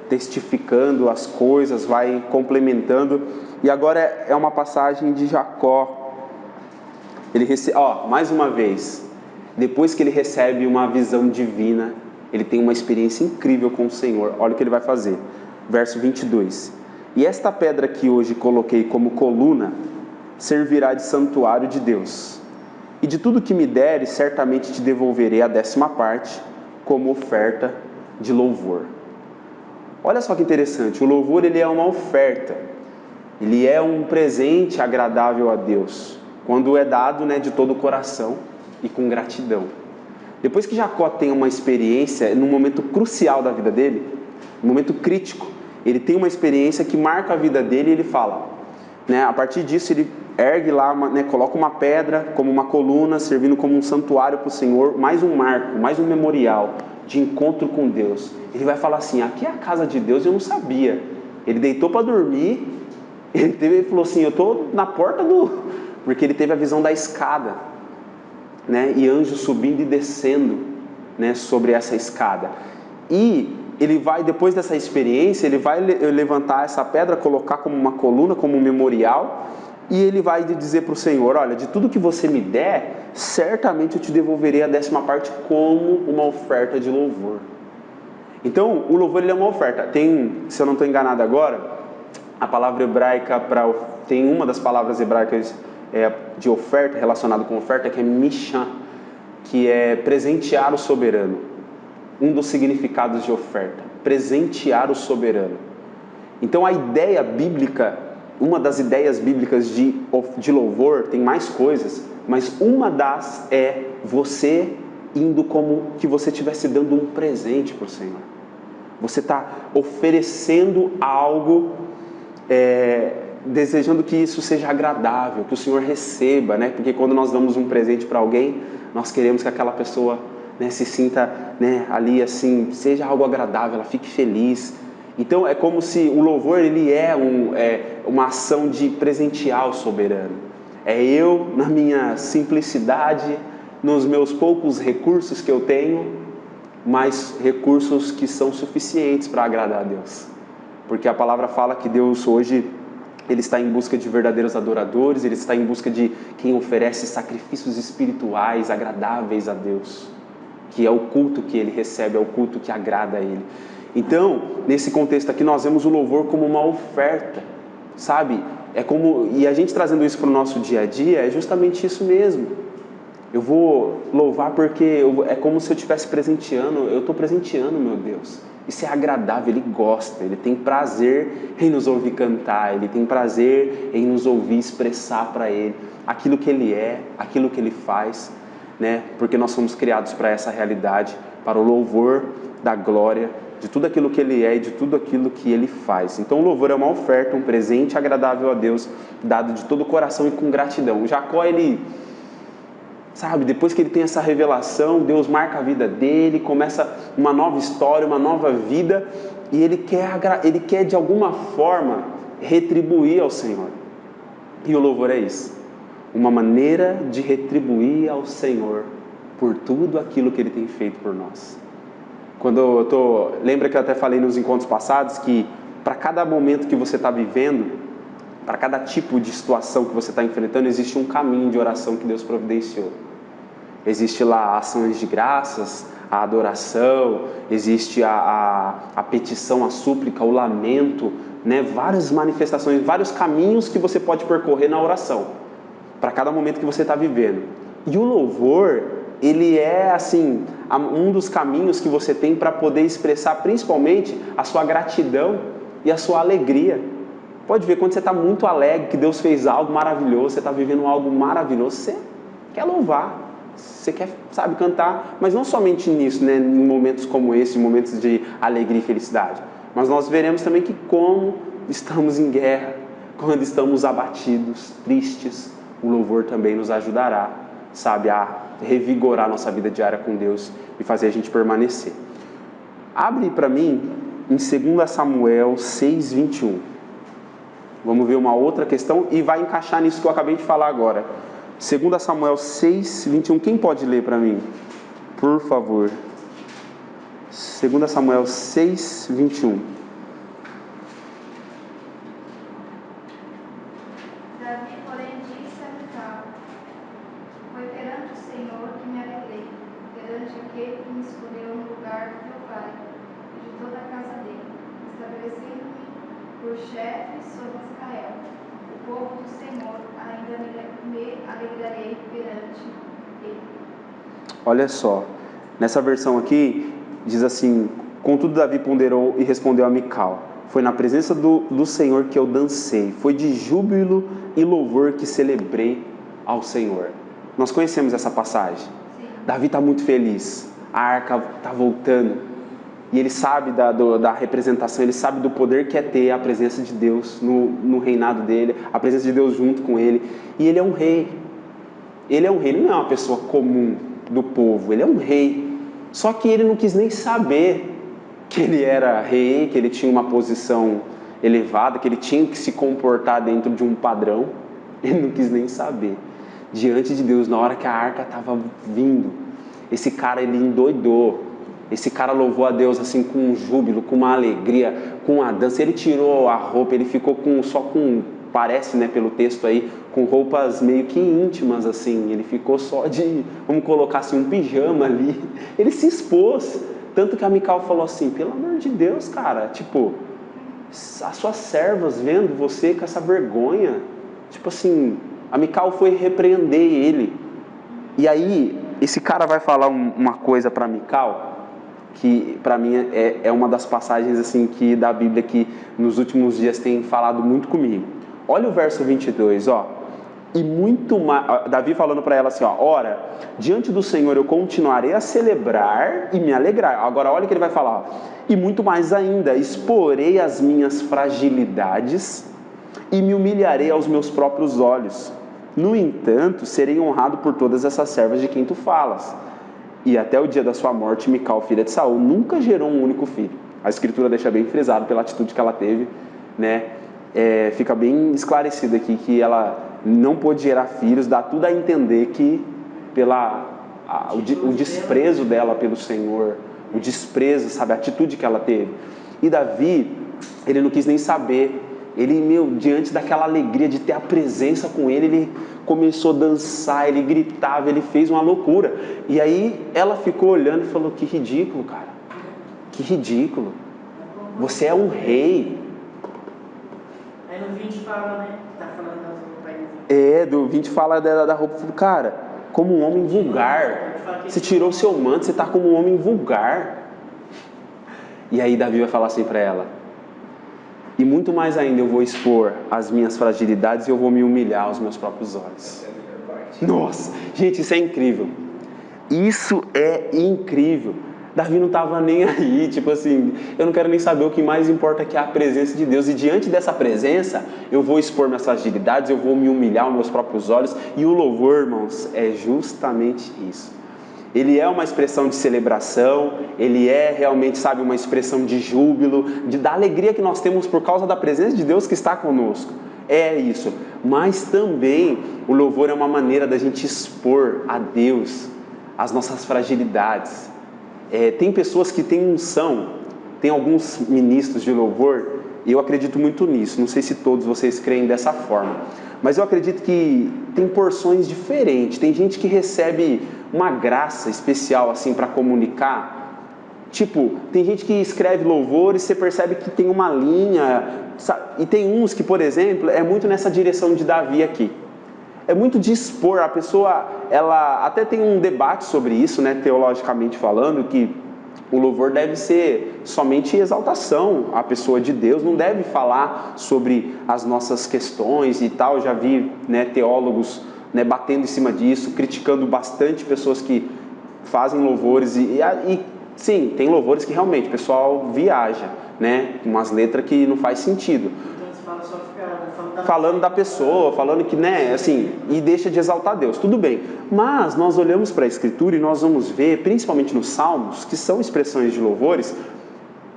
testificando as coisas, vai complementando. E agora é uma passagem de Jacó. Ele mais uma vez, depois que ele recebe uma visão divina, ele tem uma experiência incrível com o Senhor. Olha o que ele vai fazer. Verso 22. E esta pedra que hoje coloquei como coluna, servirá de santuário de Deus. E de tudo que me deres, certamente te devolverei a 10ª parte, como oferta de louvor. Olha só que interessante, o louvor ele é uma oferta. Ele é um presente agradável a Deus, quando é dado, né, de todo o coração e com gratidão. Depois que Jacó tem uma experiência, num momento crucial da vida dele, um momento crítico, ele tem uma experiência que marca a vida dele e ele fala, né, a partir disso ele ergue lá, né, coloca uma pedra como uma coluna, servindo como um santuário para o Senhor, mais um marco, mais um memorial de encontro com Deus. Ele vai falar assim, aqui é a casa de Deus, eu não sabia. Ele deitou para dormir, ele falou assim, eu estou na porta porque ele teve a visão da escada. né? E anjos subindo e descendo, né? Sobre essa escada. E ele vai, depois dessa experiência, ele vai levantar essa pedra, colocar como uma coluna, como um memorial, e ele vai dizer para o Senhor: olha, de tudo que você me der, certamente eu te devolverei a 10ª parte como uma oferta de louvor. Então, o louvor, ele é uma oferta. Tem, se eu não estou enganado agora, a palavra hebraica tem uma das palavras hebraicas de oferta, relacionada com oferta, que é mishá, que é presentear o soberano. Um dos significados de oferta, presentear o soberano. Então a ideia bíblica, uma das ideias bíblicas de louvor, tem mais coisas, mas uma das é você indo como que você estivesse dando um presente para o Senhor. Você está oferecendo algo, desejando que isso seja agradável, que o Senhor receba, né? Porque quando nós damos um presente para alguém, nós queremos que aquela pessoa, né, se sinta, né, ali assim, seja algo agradável, ela fique feliz. Então é como se o louvor, ele é uma ação de presentear o soberano. É eu, na minha simplicidade, nos meus poucos recursos que eu tenho, mas recursos que são suficientes para agradar a Deus. Porque a palavra fala que Deus hoje, Ele está em busca de verdadeiros adoradores, Ele está em busca de quem oferece sacrifícios espirituais agradáveis a Deus, que é o culto que Ele recebe, é o culto que agrada a Ele. Então, nesse contexto aqui, nós vemos o louvor como uma oferta, sabe? E a gente trazendo isso para o nosso dia a dia, é justamente isso mesmo. Eu vou louvar porque é como se eu estivesse presenteando, eu estou presenteando meu Deus. Isso é agradável, Ele gosta, Ele tem prazer em nos ouvir cantar, Ele tem prazer em nos ouvir expressar para Ele aquilo que Ele é, aquilo que Ele faz, né? Porque nós somos criados para essa realidade, para o louvor da glória, de tudo aquilo que Ele é e de tudo aquilo que Ele faz. Então o louvor é uma oferta, um presente agradável a Deus, dado de todo o coração e com gratidão. O Jacó, ele... sabe, depois que ele tem essa revelação, Deus marca a vida dele, começa uma nova história, uma nova vida, e ele quer de alguma forma retribuir ao Senhor. E o louvor é isso, uma maneira de retribuir ao Senhor por tudo aquilo que Ele tem feito por nós. Lembra que eu até falei nos encontros passados que para cada momento que você está vivendo, para cada tipo de situação que você está enfrentando, existe um caminho de oração que Deus providenciou. Existe lá ações de graças, a adoração, existe a petição, a súplica, o lamento, né? Várias manifestações, vários caminhos que você pode percorrer na oração, para cada momento que você está vivendo. E o louvor, ele é assim, um dos caminhos que você tem para poder expressar principalmente a sua gratidão e a sua alegria. Pode ver, quando você está muito alegre, que Deus fez algo maravilhoso, você está vivendo algo maravilhoso, você quer louvar, você quer, sabe, cantar, mas não somente nisso, né, em momentos como esse, em momentos de alegria e felicidade, mas nós veremos também que como estamos em guerra, quando estamos abatidos, tristes, o louvor também nos ajudará, sabe, a revigorar nossa vida diária com Deus e fazer a gente permanecer. Abre para mim em 2 Samuel 6:21. Vamos ver uma outra questão e vai encaixar nisso que eu acabei de falar agora. 2 Samuel 6:21. Quem pode ler para mim? Por favor. 2 Samuel 6:21. Davi, porém, disse a Mical: foi perante o Senhor que me alegrei, perante aquele que me escolheu no lugar do meu pai e de toda a casa dele, estabelecendo-me por chefe sobre Israel. O povo do Senhor ainda me alegrarei perante ele. Olha só, nessa versão aqui diz assim: contudo Davi ponderou e respondeu a Mical: foi na presença do Senhor que eu dancei, foi de júbilo e louvor que celebrei ao Senhor. Nós conhecemos essa passagem. Sim. Davi está muito feliz, a arca está voltando, e ele sabe da representação, ele sabe do poder que é ter a presença de Deus no reinado dele, a presença de Deus junto com ele, e ele é um rei. Ele é um rei, ele não é uma pessoa comum do povo, ele é um rei. Só que ele não quis nem saber que ele era rei, que ele tinha uma posição elevada, que ele tinha que se comportar dentro de um padrão. Ele não quis nem saber. diante de Deus, na hora que a arca estava vindo, esse cara, ele endoidou. Esse cara louvou a Deus assim com um júbilo, com uma alegria, com uma dança. Ele tirou a roupa, ele ficou só com, parece, né, pelo texto aí, com roupas meio que íntimas assim. Ele ficou só de, vamos colocar assim, um pijama ali. Ele se expôs. Tanto que a Mical falou assim, pelo amor de Deus, cara, tipo, as suas servas vendo você com essa vergonha. Tipo assim, a Mical foi repreender ele. E aí, esse cara vai falar uma coisa para Mical, que para mim é uma das passagens assim que da Bíblia que nos últimos dias tem falado muito comigo. Olha o verso 22, ó. E muito mais, Davi falando para ela assim, ó, ora, diante do Senhor eu continuarei a celebrar e me alegrar. Agora olha o que ele vai falar, ó, e muito mais ainda, exporei as minhas fragilidades e me humilharei aos meus próprios olhos. No entanto, serei honrado por todas essas servas de quem tu falas. E até o dia da sua morte, Mical, filha de Saul, nunca gerou um único filho. A Escritura deixa bem frisado pela atitude que ela teve, né? Fica bem esclarecido aqui que ela não pôde gerar filhos, dá tudo a entender que o desprezo dela pelo Senhor, o desprezo, sabe, a atitude que ela teve. E Davi, ele não quis nem saber. Ele, diante daquela alegria de ter a presença com ele começou a dançar, ele gritava, ele fez uma loucura. E aí ela ficou olhando e falou, que ridículo, cara. Que ridículo. Você é um rei. Aí no 20 fala, né? Tá falando das roupas. Do 20 fala da roupa. Cara, como um homem vulgar. Você tirou o seu manto, você tá como um homem vulgar. E aí Davi vai falar assim para ela, e muito mais ainda eu vou expor as minhas fragilidades e eu vou me humilhar aos meus próprios olhos. Nossa, gente, isso é incrível. Isso é incrível. Davi não estava nem aí, tipo assim, eu não quero nem saber, o que mais importa é que é a presença de Deus. E diante dessa presença, eu vou expor minhas fragilidades, eu vou me humilhar aos meus próprios olhos. E o louvor, irmãos, é justamente isso. Ele é uma expressão de celebração, ele é realmente, sabe, uma expressão de júbilo, da alegria que nós temos por causa da presença de Deus que está conosco. É isso. Mas também o louvor é uma maneira da gente expor a Deus as nossas fragilidades. Tem pessoas que têm unção, tem alguns ministros de louvor, e eu acredito muito nisso, não sei se todos vocês creem dessa forma, mas eu acredito que tem porções diferentes. Tem gente que recebe uma graça especial assim para comunicar. Tipo, tem gente que escreve louvor e você percebe que tem uma linha, sabe? E tem uns que, por exemplo, é muito nessa direção de Davi aqui. É muito de expor a pessoa, ela até tem um debate sobre isso, né, teologicamente falando, que o louvor deve ser somente exaltação à pessoa de Deus, não deve falar sobre as nossas questões e tal. Já vi, né, teólogos, né, batendo em cima disso, criticando bastante pessoas que fazem louvores e sim, tem louvores que realmente o pessoal viaja, né, umas letras que não faz sentido. Falando da pessoa, falando que, né, assim, e deixa de exaltar Deus, tudo bem. Mas nós olhamos para a Escritura e nós vamos ver, principalmente nos Salmos, que são expressões de louvores,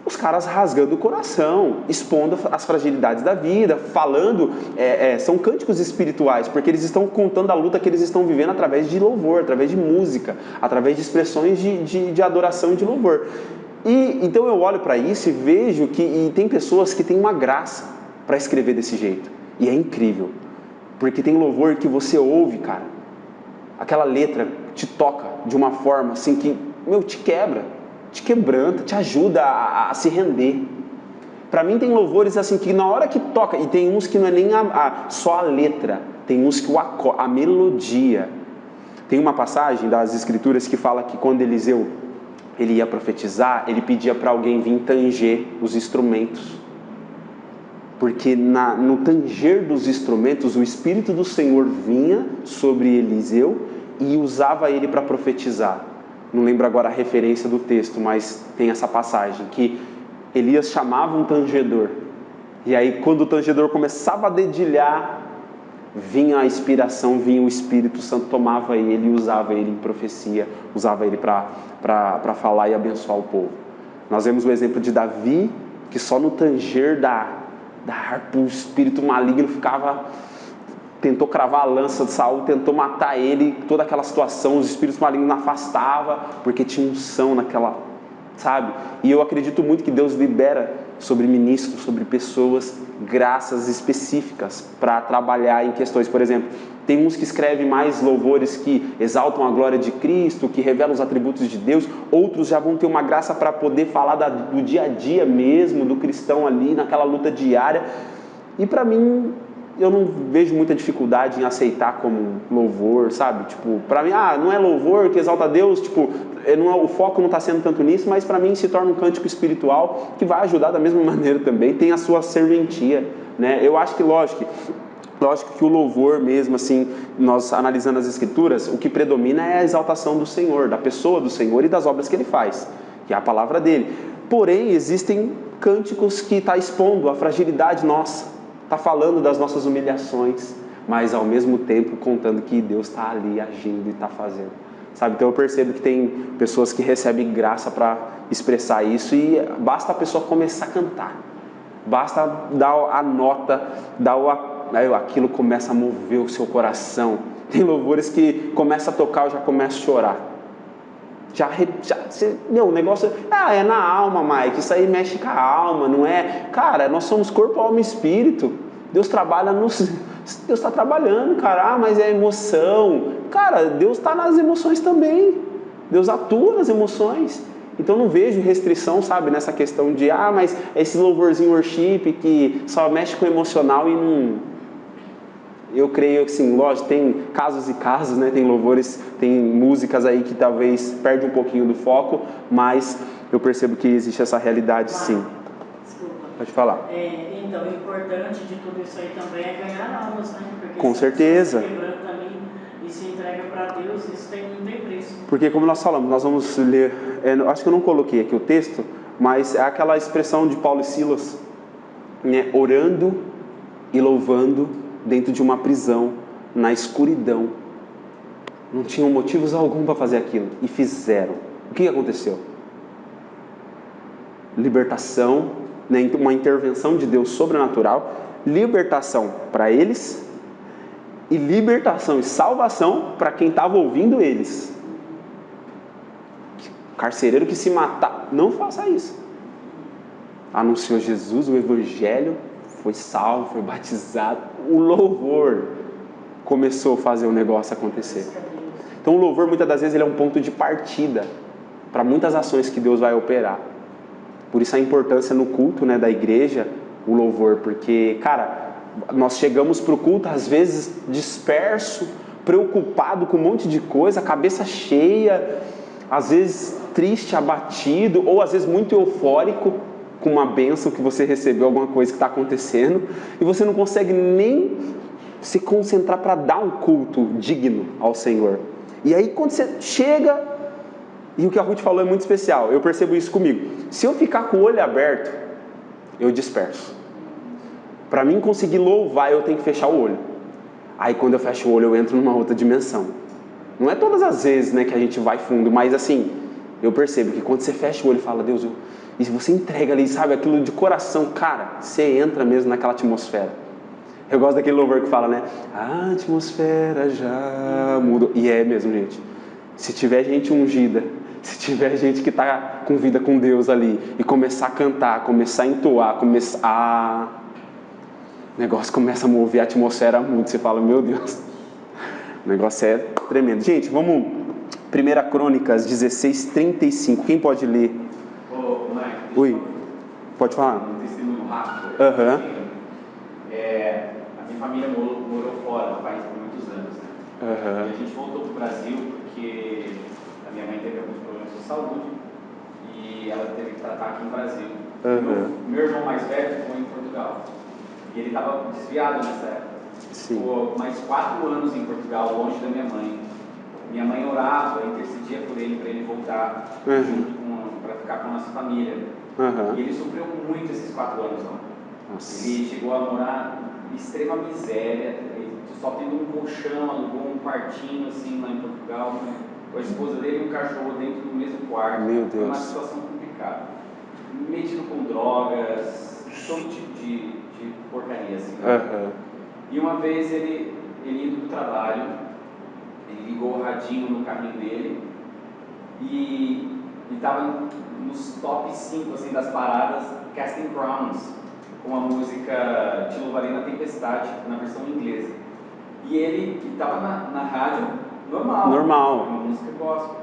os caras rasgando o coração, expondo as fragilidades da vida, falando, são cânticos espirituais, porque eles estão contando a luta que eles estão vivendo através de louvor, através de música, através de expressões de adoração e de louvor. E então eu olho para isso e vejo que tem pessoas que têm uma graça para escrever desse jeito. E é incrível, porque tem louvor que você ouve, cara, aquela letra te toca de uma forma assim que, te quebra, te quebranta, te ajuda a se render. Para mim tem louvores assim que na hora que toca, e tem uns que não é nem só a letra, tem uns que a melodia. Tem uma passagem das Escrituras que fala que quando Eliseu ele ia profetizar, ele pedia para alguém vir tanger os instrumentos. Porque no tanger dos instrumentos, o Espírito do Senhor vinha sobre Eliseu e usava ele para profetizar. Não lembro agora a referência do texto, mas tem essa passagem, que Elias chamava um tangedor. E aí quando o tangedor começava a dedilhar, vinha a inspiração, vinha o Espírito Santo, tomava ele e usava ele em profecia, usava ele para falar e abençoar o povo. Nós vemos o exemplo de Davi, que só no tanger da harpa, o espírito maligno ficava tentou cravar a lança de Saul, tentou matar ele, toda aquela situação, os espíritos malignos não afastavam, porque tinha unção naquela, sabe? E eu acredito muito que Deus libera sobre ministros, sobre pessoas, graças específicas para trabalhar em questões. Por exemplo, tem uns que escrevem mais louvores que exaltam a glória de Cristo, que revelam os atributos de Deus. Outros já vão ter uma graça para poder falar do dia a dia mesmo, do cristão ali, naquela luta diária. E para mim, eu não vejo muita dificuldade em aceitar como louvor, sabe? Tipo, para mim, não é louvor que exalta a Deus, tipo, o foco não está sendo tanto nisso, mas para mim se torna um cântico espiritual que vai ajudar da mesma maneira também, tem a sua serventia, né? Eu acho que, lógico que o louvor mesmo, assim, nós analisando as Escrituras, o que predomina é a exaltação do Senhor, da pessoa do Senhor e das obras que Ele faz, que é a palavra dele. Porém, existem cânticos que está expondo a fragilidade nossa, está falando das nossas humilhações, mas ao mesmo tempo contando que Deus está ali agindo e está fazendo, sabe? Então eu percebo que tem pessoas que recebem graça para expressar isso e basta a pessoa começar a cantar, basta dar a nota, aquilo começa a mover o seu coração. Tem louvores que começa a tocar, eu já começo a chorar. O negócio é na alma, Mike, isso aí mexe com a alma, não é? Cara, nós somos corpo, alma e espírito. Deus trabalha Deus está trabalhando, cara. Mas é emoção. Cara, Deus está nas emoções também. Deus atua nas emoções. Então não vejo restrição, sabe, nessa questão de mas esse louvorzinho worship que só mexe com o emocional e não... Eu creio que sim, lógico, tem casos e casos, né? Tem louvores, tem músicas aí que talvez perde um pouquinho do foco, mas eu percebo que existe essa realidade, sim. Desculpa. Pode falar. Então, o importante de tudo isso aí também é ganhar almas, né? Porque com certeza. quebrando ali e se entrega para Deus, isso não tem preço. Porque como nós falamos, nós vamos ler, acho que eu não coloquei aqui o texto, mas é aquela expressão de Paulo e Silas, né? Orando e louvando dentro de uma prisão, na escuridão. Não tinham motivos algum para fazer aquilo, e fizeram. O que aconteceu? Libertação, né? Uma intervenção de Deus sobrenatural, libertação para eles, e libertação e salvação para quem estava ouvindo eles. Carcereiro que se matar, não faça isso. Anunciou Jesus, o Evangelho, foi salvo, foi batizado. O louvor começou a fazer o negócio acontecer. Então o louvor muitas das vezes ele é um ponto de partida para muitas ações que Deus vai operar. Por isso a importância no culto, né, da igreja, o louvor, porque, cara, nós chegamos para o culto às vezes disperso, preocupado com um monte de coisa, cabeça cheia, às vezes triste, abatido, ou às vezes muito eufórico com uma bênção que você recebeu, alguma coisa que está acontecendo, e você não consegue nem se concentrar para dar um culto digno ao Senhor. E aí quando você chega, e o que a Ruth falou é muito especial, eu percebo isso comigo, se eu ficar com o olho aberto, eu disperso. Para mim conseguir louvar, eu tenho que fechar o olho. Aí quando eu fecho o olho, eu entro numa outra dimensão. Não é todas as vezes, né, que a gente vai fundo, mas assim, eu percebo que quando você fecha o olho e fala, Deus, e você entrega ali, sabe, aquilo de coração, cara, você entra mesmo naquela atmosfera. Eu gosto daquele louvor que fala, né, a atmosfera já mudou. E é mesmo, gente. Se tiver gente ungida, se tiver gente que está com vida com Deus ali, e começar a cantar, começar a entoar, o negócio começa a mover a atmosfera muito. Você fala, meu Deus, o negócio é tremendo. Gente, vamos, 1 Crônicas 16:35. Quem pode ler? Mike, Oi, pode falar. Um testemunho rápido. A minha família morou fora do país por muitos anos, né? E a gente voltou para o Brasil porque a minha mãe teve alguns problemas de saúde e ela teve que tratar aqui no Brasil. Meu irmão mais velho ficou em Portugal e ele estava desviado nessa época. Ficou mais 4 anos em Portugal, longe da minha mãe. Minha mãe orava, intercedia por ele para ele voltar para ficar com a nossa família. E ele sofreu muito esses 4 anos lá. Ele chegou a morar em extrema miséria, só tendo um colchão, alugou um quartinho assim lá em Portugal, com a esposa dele e um cachorro dentro do mesmo quarto. Meu Deus. Foi uma situação complicada. Metido com drogas, todo tipo de porcaria assim. E uma vez ele ele indo do trabalho, ele ligou o radinho no carrinho dele e estava nos top 5 assim, das paradas Casting Crowns, com a música Te Louvarei na Tempestade, na versão inglesa. E ele estava na rádio normal, uma música gospel.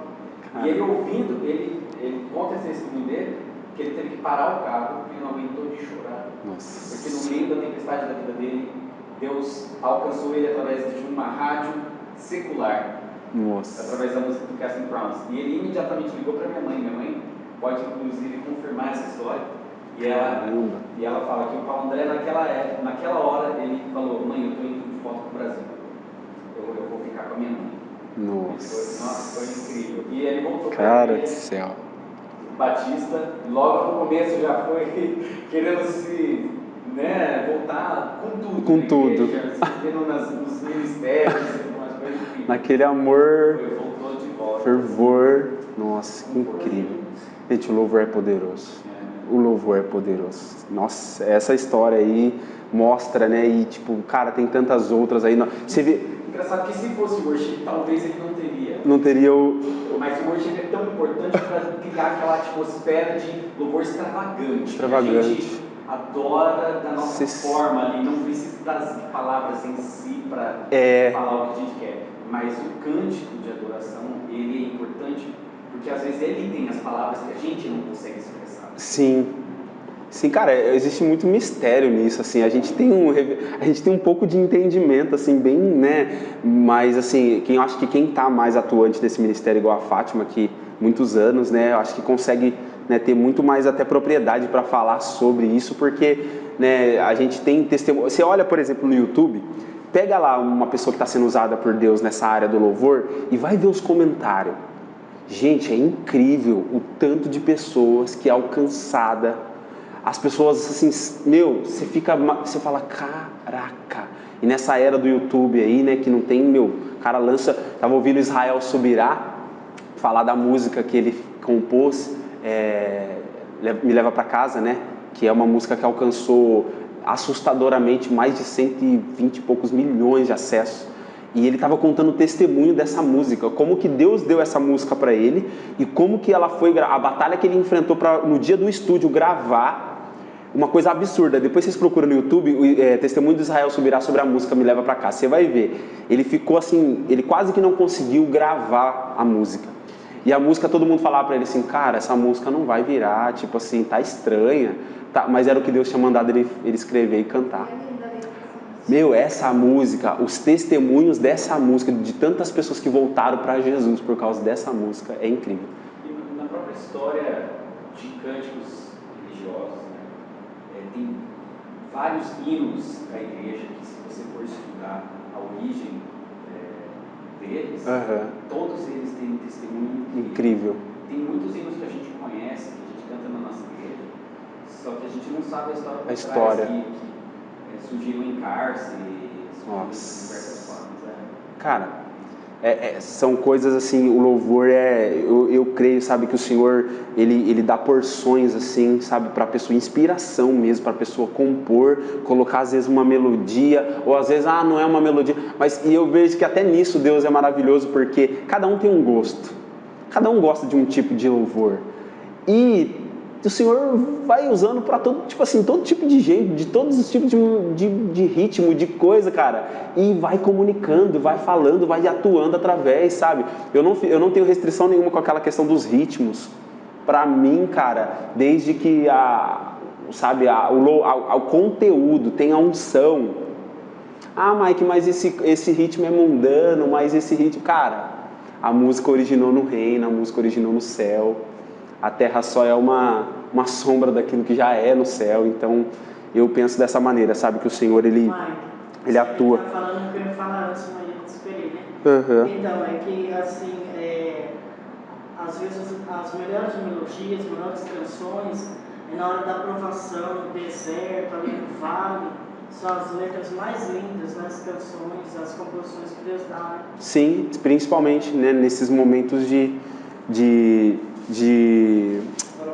E ele ouvindo, ele conta esse testemunho dele, que ele teve que parar o carro porque ele não aguentou de chorar. Nossa. Porque no meio da tempestade da vida dele, Deus alcançou ele através de uma rádio secular. Nossa. Através da música do Casting Crowns. E ele imediatamente ligou para minha mãe pode inclusive confirmar essa história. E ela fala que o Paulo André naquela hora ele falou: mãe, eu estou indo de volta para o Brasil. Eu vou ficar com a minha mãe. Nossa. Foi incrível. E ele voltou Cara para ele, do céu. Batista, logo no começo já foi querendo se voltar com tudo. Com tudo. Igreja, se vendo nos ministérios, umas coisas incríveis. Naquele amor, Voltou de volta. fervor. Nossa, que incrível. Gente, o louvor é poderoso. O louvor é poderoso. Nossa, essa história aí mostra, né? E tipo, cara, tem tantas outras aí. Você vê. Engraçado que se fosse worship, talvez ele não teria. Não teria o. Mas o worship é tão importante para criar aquela atmosfera de louvor extravagante. A gente adora da nossa forma ali, não precisa das palavras em si para falar o que a gente quer. Mas o cântico de adoração, ele é importante porque às vezes ele tem as palavras que a gente não consegue expressar. Sim. Sim, cara, existe muito mistério nisso, assim, a gente tem um pouco de entendimento, assim, bem, né, mas, assim, eu acho que quem tá mais atuante nesse ministério, igual a Fátima, que muitos anos, né, eu acho que consegue, né, ter muito mais até propriedade para falar sobre isso, porque, né, a gente tem testemunho. Você olha, por exemplo, no YouTube, pega lá uma pessoa que está sendo usada por Deus nessa área do louvor e vai ver os comentários. Gente, é incrível o tanto de pessoas que é alcançada. As pessoas, assim, você fala, caraca. E nessa era do YouTube aí, né, que não tem, o cara lança, tava ouvindo Israel Subirá, falar da música que ele compôs, Me Leva Pra Casa, né, que é uma música que alcançou assustadoramente mais de 120 e poucos milhões de acessos. E ele estava contando o testemunho dessa música, como que Deus deu essa música para ele e como que ela foi, a batalha que ele enfrentou para no dia do estúdio gravar. Uma coisa absurda, depois vocês procuram no YouTube, o testemunho de Israel Subirá sobre a música Me Leva Pra Cá, você vai ver, ele ficou assim, ele quase que não conseguiu gravar a música, e a música todo mundo falava pra ele assim, cara, essa música não vai virar, tipo assim, tá estranha, tá, mas era o que Deus tinha mandado ele escrever e cantar. Essa música, os testemunhos dessa música, de tantas pessoas que voltaram para Jesus por causa dessa música, é incrível. E na própria história de cânticos religiosos, tem vários hinos da igreja que, se você for estudar a origem deles, todos eles têm um testemunho incrível. Tem muitos hinos que a gente conhece, que a gente canta na nossa igreja, só que a gente não sabe a história que surgiram em cárcere, surgiram de diversas formas. Cara, são coisas assim, o louvor eu creio, sabe, que o Senhor, ele dá porções assim, sabe, para a pessoa, inspiração mesmo, para a pessoa compor, colocar às vezes uma melodia, ou às vezes, não é uma melodia, mas e eu vejo que até nisso Deus é maravilhoso, porque cada um tem um gosto, cada um gosta de um tipo de louvor, e o Senhor vai usando para todo tipo de gente, de todos os tipos de ritmo, de coisa, cara, e vai comunicando, vai falando, vai atuando através, sabe? Eu não tenho restrição nenhuma com aquela questão dos ritmos. Para mim, cara, desde que o conteúdo tem a unção. Mike, mas esse ritmo é mundano, mas esse ritmo, cara, a música originou no reino, a música originou no céu. A terra só é uma sombra daquilo que já é no céu. Então, eu penso dessa maneira, sabe? Que o Senhor, ele atua. Você está falando que eu ia falar antes, mas eu te esperei, né? Então, é que, assim, às vezes as melhores melodias, as melhores canções, na hora da provação, no deserto, ali no vale, são as letras mais lindas, né? As canções, as composições que Deus dá, né? Sim, principalmente, né? Nesses momentos de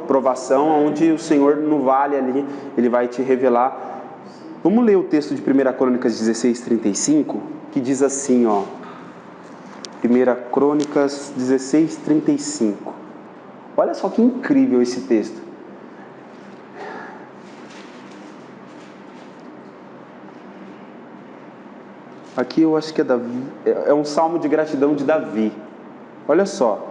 provação, onde o Senhor no vale ali, Ele vai te revelar. Vamos ler o texto de 1 Crônicas 16:35, que diz assim, ó, 1 Crônicas 16:35. Olha só que incrível esse texto. Aqui eu acho que é Davi, é um salmo de gratidão de Davi. Olha só,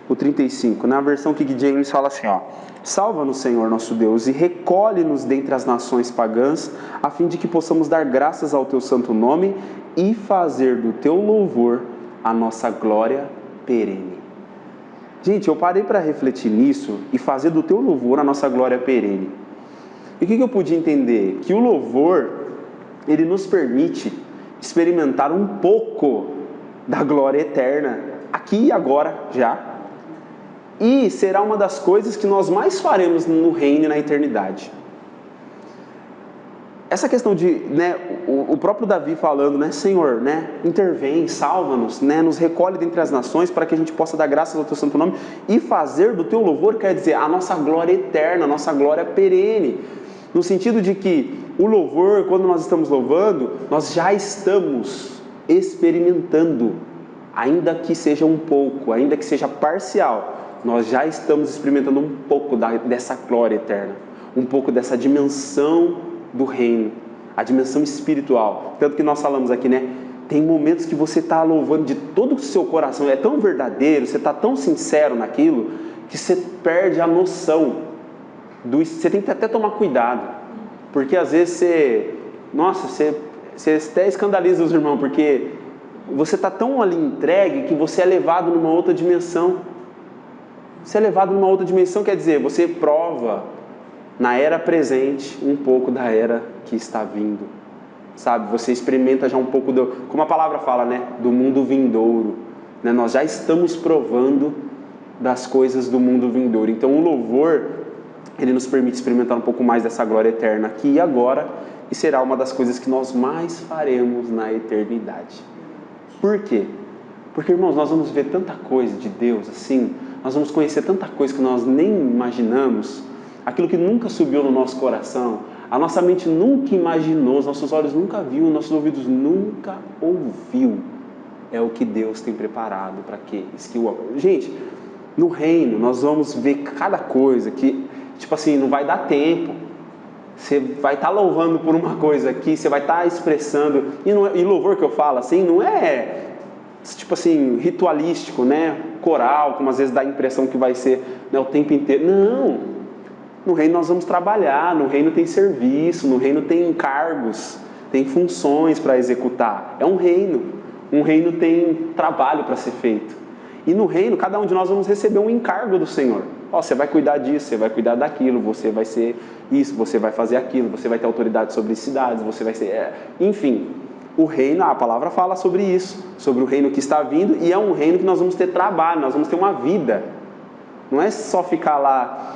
o 35, na versão King James fala assim, ó: salva-nos, Senhor nosso Deus, e recolhe-nos dentre as nações pagãs, a fim de que possamos dar graças ao teu santo nome e fazer do teu louvor a nossa glória perene. Gente, eu parei para refletir nisso e fazer do teu louvor a nossa glória perene. E o que eu pude entender? Que o louvor, ele nos permite experimentar um pouco da glória eterna, aqui e agora já. E será uma das coisas que nós mais faremos no reino e na eternidade. Essa questão de, o próprio Davi falando, Senhor, intervém, salva-nos, nos recolhe dentre as nações para que a gente possa dar graças ao teu santo nome e fazer do teu louvor, quer dizer, a nossa glória eterna, a nossa glória perene. No sentido de que o louvor, quando nós estamos louvando, nós já estamos experimentando, ainda que seja um pouco, ainda que seja parcial, nós já estamos experimentando um pouco dessa glória eterna, um pouco dessa dimensão do reino, a dimensão espiritual. Tanto que nós falamos aqui, tem momentos que você está louvando de todo o seu coração, é tão verdadeiro, você está tão sincero naquilo, que você perde a noção. Você tem que até tomar cuidado, porque às vezes você até escandaliza os irmãos, porque você está tão ali entregue que você é levado numa outra dimensão. Você é levado numa outra dimensão, quer dizer, você prova na era presente um pouco da era que está vindo, sabe? Você experimenta já um pouco como a palavra fala, do mundo vindouro, Nós já estamos provando das coisas do mundo vindouro. Então o louvor, ele nos permite experimentar um pouco mais dessa glória eterna aqui e agora, e será uma das coisas que nós mais faremos na eternidade. Por quê? Porque, irmãos, nós vamos ver tanta coisa de Deus assim, nós vamos conhecer tanta coisa que nós nem imaginamos, aquilo que nunca subiu no nosso coração, a nossa mente nunca imaginou, os nossos olhos nunca viu, nossos ouvidos nunca ouviu. É o que Deus tem preparado para aqueles que o amam. Gente, no reino nós vamos ver cada coisa que, não vai dar tempo. Você vai estar louvando por uma coisa aqui, você vai estar expressando, e louvor que eu falo assim, não é ritualístico, coral, como às vezes dá a impressão que vai ser o tempo inteiro. Não, no reino nós vamos trabalhar, no reino tem serviço, no reino tem encargos, tem funções para executar. É um reino tem trabalho para ser feito. E no reino, cada um de nós vamos receber um encargo do Senhor. Você vai cuidar disso, você vai cuidar daquilo, você vai ser isso, você vai fazer aquilo, você vai ter autoridade sobre cidades, você vai ser... Enfim, o reino, a palavra fala sobre isso, sobre o reino que está vindo, e é um reino que nós vamos ter trabalho, nós vamos ter uma vida. Não é só ficar lá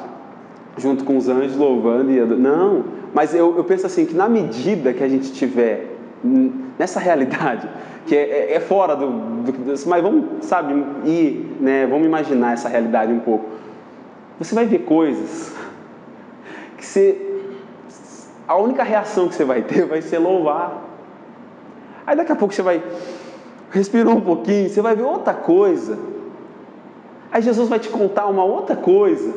junto com os anjos louvando e... Não, mas eu penso assim, que na medida que a gente tiver nessa realidade, que é fora mas vamos, vamos imaginar essa realidade um pouco. Você vai ver coisas que a única reação que você vai ter vai ser louvar. Aí daqui a pouco você vai respirar um pouquinho, você vai ver outra coisa. Aí Jesus vai te contar uma outra coisa.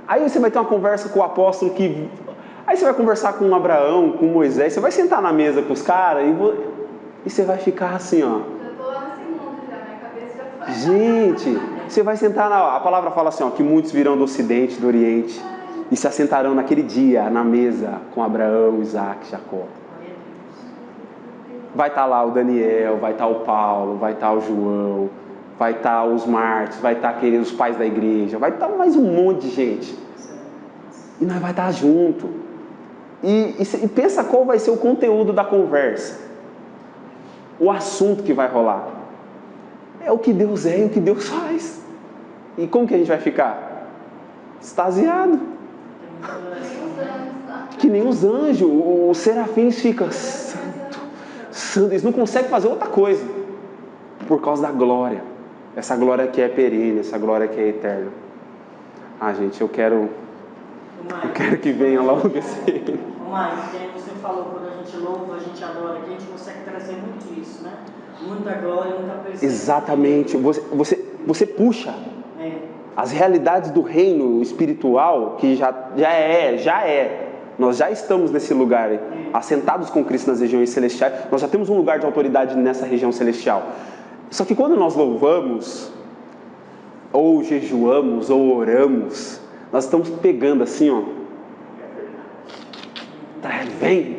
Aí você vai ter uma conversa com o apóstolo Aí você vai conversar com Abraão, com Moisés, você vai sentar na mesa com os caras e você vai ficar assim, ó. Eu tô lá nesse mundo já, minha cabeça já foi. Gente, você vai sentar a palavra fala assim, ó, que muitos virão do ocidente, do oriente, e se assentarão naquele dia na mesa com Abraão, Isaac, Jacó. Vai estar lá o Daniel, vai estar o Paulo, vai estar o João, vai estar os mártires, vai estar os pais da igreja, vai estar mais um monte de gente. E nós vai estar junto. E pensa qual vai ser o conteúdo da conversa. O assunto que vai rolar. É o que Deus é e o que Deus faz. E como que a gente vai ficar? Extasiado. Que nem os anjos. Os serafins ficam santo, santo. Eles não conseguem fazer outra coisa. Por causa da glória. Essa glória que é perene, essa glória que é eterna. Gente, eu quero Eu quero que venha logo esse reino. Mas, como você falou, quando a gente louva, a gente adora, que a gente consegue trazer muito isso, né? Muita glória, muita presença. Exatamente. Você puxa as realidades do reino espiritual, que já é. Nós já estamos nesse lugar, assentados com Cristo nas regiões celestiais. Nós já temos um lugar de autoridade nessa região celestial. Só que quando nós louvamos, ou jejuamos, ou oramos, nós estamos pegando assim, ó. Vem.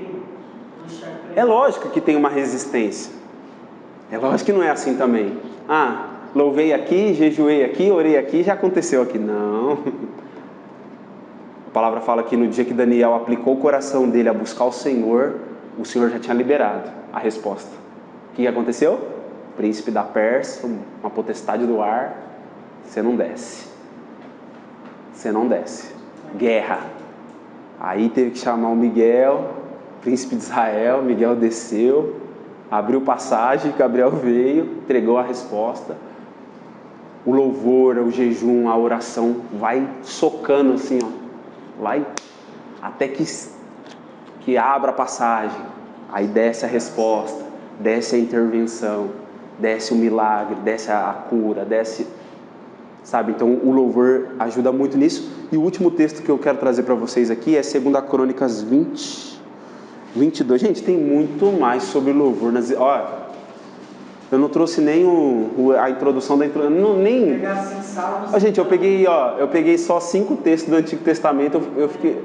É lógico que tem uma resistência. É lógico que não é assim também. Louvei aqui, jejuei aqui, orei aqui, já aconteceu aqui. Não. A palavra fala que no dia que Daniel aplicou o coração dele a buscar o Senhor já tinha liberado a resposta. O que aconteceu? Príncipe da Pérsia, uma potestade do ar, você não desce. Você não desce. Guerra. Aí teve que chamar o Miguel, príncipe de Israel. Miguel desceu, abriu passagem, Gabriel veio, entregou a resposta. O louvor, o jejum, a oração vai socando assim, ó. Vai até que abra a passagem. Aí desce a resposta, desce a intervenção, desce o milagre, desce a cura, desce... Sabe? Então o louvor ajuda muito nisso. E o último texto que eu quero trazer para vocês aqui é 2 Crônicas 20, 22. Gente, tem muito mais sobre louvor. Eu não trouxe nem a introdução da introdução. Gente, eu peguei só 5 textos do Antigo Testamento. Eu fiquei,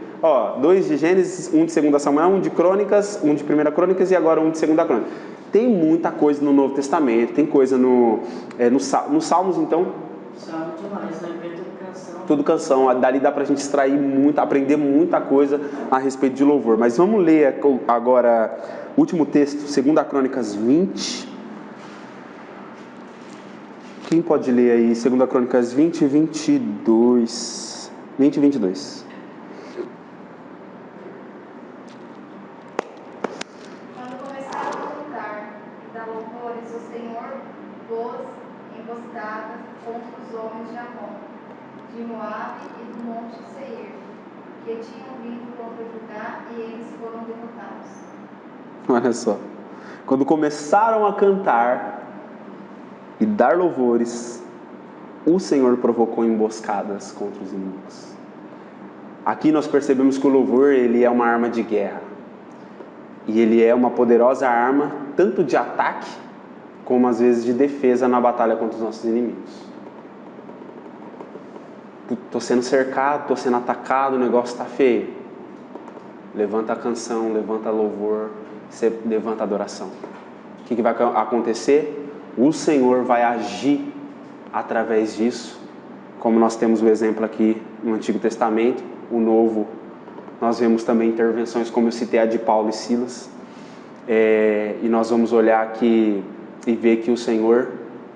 2 de Gênesis, 1 de 2 Samuel, 1 de Crônicas, 1 de 1 Crônicas e agora 1 de 2 Crônicas. Tem muita coisa no Novo Testamento, tem coisa nos Salmos, então. Salmo demais, né? Tudo canção. Dali dá pra gente extrair aprender muita coisa a respeito de louvor. Mas vamos ler agora o último texto, 2 Crônicas 20. Quem pode ler aí 2 Crônicas 20 e 22? 20 e 22. Quando começaram a cantar e dar louvores, o Senhor pôs emboscadas contra os homens de Amon, de Moabe e do monte Seir, que tinham vindo contra Judá, e eles foram derrotados. Olha só. Quando começaram a cantar e dar louvores, o Senhor provocou emboscadas contra os inimigos. Aqui nós percebemos que o louvor, ele é uma arma de guerra. E ele é uma poderosa arma, tanto de ataque, como às vezes de defesa na batalha contra os nossos inimigos. Estou sendo cercado, estou sendo atacado, o negócio está feio. Levanta a canção, levanta louvor, você levanta a adoração. O que vai acontecer? O Senhor vai agir através disso, como nós temos o exemplo aqui no Antigo Testamento. O Novo, nós vemos também intervenções, como eu citei a de Paulo e Silas, e nós vamos olhar aqui e ver que o Senhor,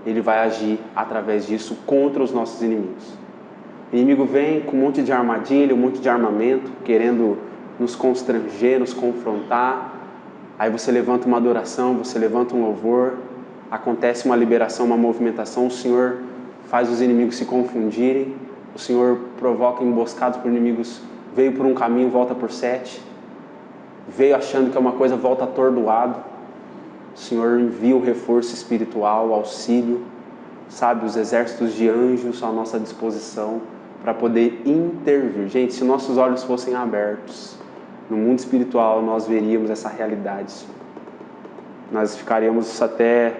ele vai agir através disso contra os nossos inimigos. O inimigo vem com um monte de armadilha, um monte de armamento, querendo nos constranger, nos confrontar. Aí você levanta uma adoração, você levanta um louvor, acontece uma liberação, uma movimentação, o Senhor faz os inimigos se confundirem, o Senhor provoca emboscados por inimigos, veio por um caminho, volta por 7, veio achando que é uma coisa, volta atordoado. O Senhor envia o reforço espiritual, o auxílio, sabe, os exércitos de anjos à nossa disposição para poder intervir. Gente, se nossos olhos fossem abertos no mundo espiritual, nós veríamos essa realidade. Nós ficaríamos até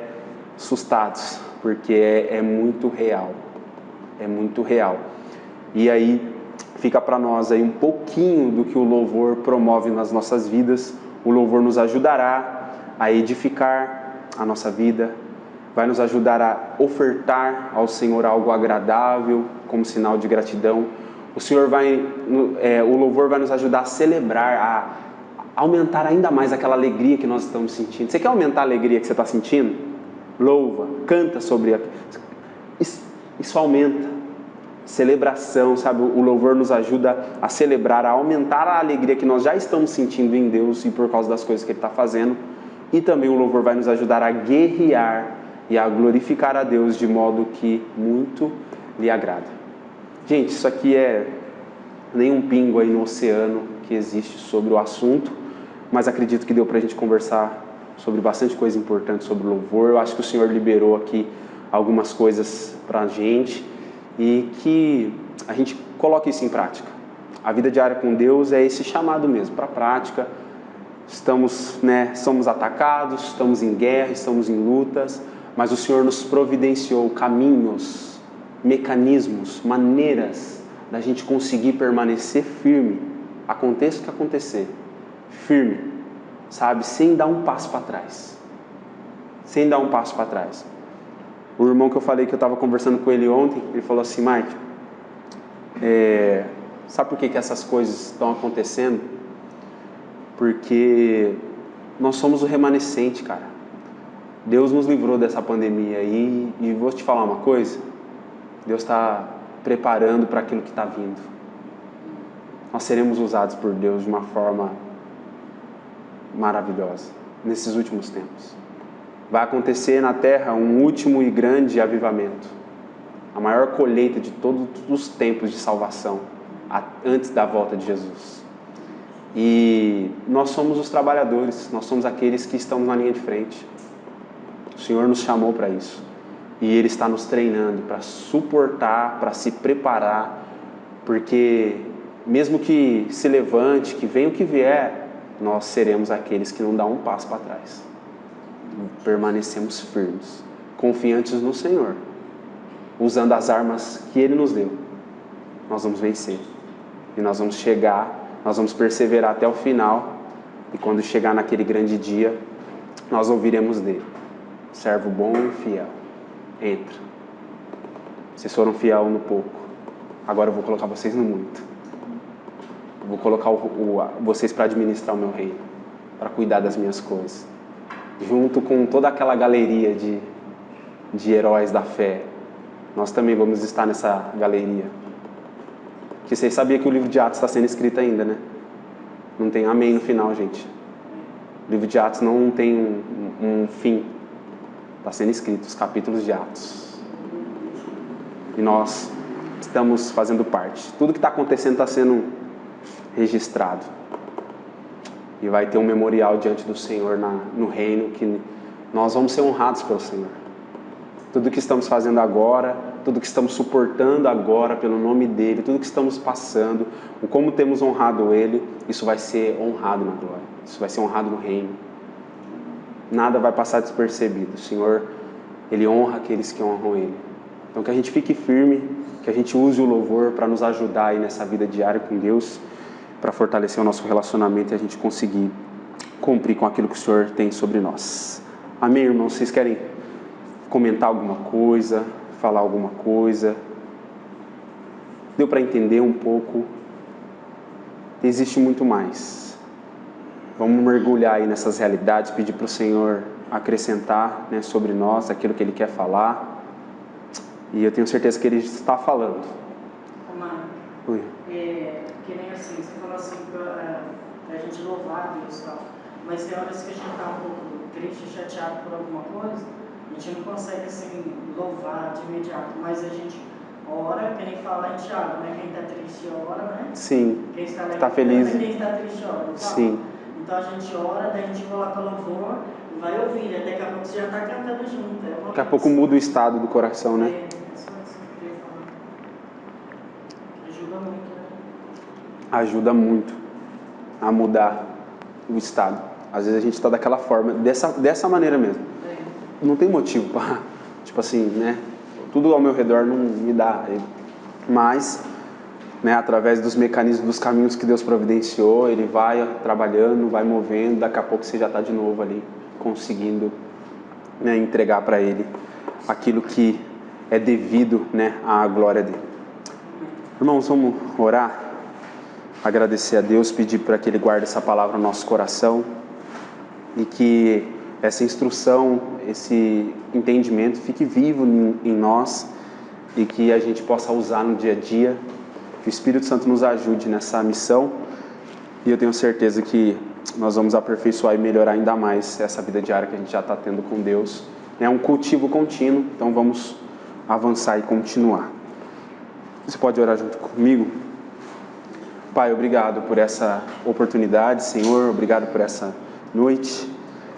assustados, porque é muito real. É muito real. E aí fica para nós aí um pouquinho do que o louvor promove nas nossas vidas. O louvor nos ajudará a edificar a nossa vida, vai nos ajudar a ofertar ao Senhor algo agradável, como sinal de gratidão. O louvor vai nos ajudar a celebrar, a aumentar ainda mais aquela alegria que nós estamos sentindo. Você quer aumentar a alegria que você está sentindo? Louva, canta sobre isso aumenta. Celebração, sabe? O louvor nos ajuda a celebrar, a aumentar a alegria que nós já estamos sentindo em Deus e por causa das coisas que Ele está fazendo. E também o louvor vai nos ajudar a guerrear e a glorificar a Deus de modo que muito lhe agrada. Gente, isso aqui nenhum pingo aí no oceano que existe sobre o assunto, mas acredito que deu para a gente conversar sobre bastante coisa importante sobre louvor. Eu acho que o Senhor liberou aqui algumas coisas para a gente e que a gente coloque isso em prática. A vida diária com Deus é esse chamado mesmo, para a prática. Somos atacados, estamos em guerra, estamos em lutas, mas o Senhor nos providenciou caminhos, mecanismos, maneiras da gente conseguir permanecer firme, aconteça o que acontecer, firme, sabe, sem dar um passo para trás, sem dar um passo para trás. O irmão que eu falei que eu estava conversando com ele ontem, ele falou assim: Mike, sabe por que essas coisas estão acontecendo? Porque nós somos o remanescente, cara. Deus nos livrou dessa pandemia aí, e vou te falar uma coisa, Deus está preparando para aquilo que está vindo. Nós seremos usados por Deus de uma forma maravilhosa nesses últimos tempos. Vai acontecer na terra um último e grande avivamento, a maior colheita de todos os tempos de salvação, antes da volta de Jesus. E nós somos os trabalhadores, nós somos aqueles que estamos na linha de frente. O Senhor nos chamou para isso. E Ele está nos treinando para suportar, para se preparar, porque mesmo que se levante, que venha o que vier, nós seremos aqueles que não dão um passo para trás. Permanecemos firmes, confiantes no Senhor, usando as armas que Ele nos deu. Nós vamos vencer. E nós vamos chegar, nós vamos perseverar até o final. E quando chegar naquele grande dia, nós ouviremos dele: servo bom e fiel, entra. Vocês foram fiel no pouco, agora eu vou colocar vocês no muito. Eu vou colocar vocês para administrar o meu reino, para cuidar das minhas coisas, junto com toda aquela galeria de heróis da fé. Nós também vamos estar nessa galeria. Porque vocês sabiam que o livro de Atos está sendo escrito ainda, né? Não tem amém no final, gente. O livro de Atos não tem um fim. Está sendo escrito os capítulos de Atos. E nós estamos fazendo parte. Tudo que está acontecendo está sendo registrado. E vai ter um memorial diante do Senhor no reino, que nós vamos ser honrados pelo Senhor. Tudo que estamos fazendo agora, tudo que estamos suportando agora pelo nome dEle, tudo que estamos passando, o como temos honrado Ele, isso vai ser honrado na glória. Isso vai ser honrado no reino. Nada vai passar despercebido. O Senhor, Ele honra aqueles que honram Ele. Então que a gente fique firme, que a gente use o louvor para nos ajudar aí nessa vida diária com Deus, para fortalecer o nosso relacionamento e a gente conseguir cumprir com aquilo que o Senhor tem sobre nós. Amém, irmãos? Vocês querem comentar alguma coisa, falar alguma coisa? Deu para entender um pouco? Existe muito mais. Vamos mergulhar aí nessas realidades, pedir para o Senhor acrescentar, né, sobre nós aquilo que Ele quer falar. E eu tenho certeza que Ele está falando. Oi. Que nem assim, você falou assim para a gente louvar a Deus e tal. Mas tem horas que a gente está um pouco triste, chateado por alguma coisa, a gente não consegue assim louvar de imediato, mas a gente ora, que nem fala em Tiago, né? Quem está triste ora, né? Sim. Quem está Tá feliz. Quem está triste ora. Sim. Então a gente ora, daí a gente coloca louvor, vai ouvir, né? Daqui a pouco você já está cantando junto. Daqui a pouco muda o estado do coração, né? É só isso que eu queria falar. Ajuda muito, né? Ajuda muito a mudar o estado. Às vezes a gente está daquela forma, dessa maneira mesmo. Não tem motivo para, tipo assim, né? Tudo ao meu redor não me dá. Mas, né, através dos mecanismos, dos caminhos que Deus providenciou, Ele vai trabalhando, vai movendo, daqui a pouco você já está de novo ali, conseguindo, né, entregar para Ele aquilo que é devido, né, à glória dEle. Irmãos, vamos orar, agradecer a Deus, pedir para que Ele guarde essa palavra no nosso coração e que essa instrução, esse entendimento fique vivo em nós e que a gente possa usar no dia a dia, que o Espírito Santo nos ajude nessa missão, e eu tenho certeza que nós vamos aperfeiçoar e melhorar ainda mais essa vida diária que a gente já está tendo com Deus. É um cultivo contínuo, então vamos avançar e continuar. Você pode orar junto comigo? Pai, obrigado por essa oportunidade, Senhor, obrigado por essa noite.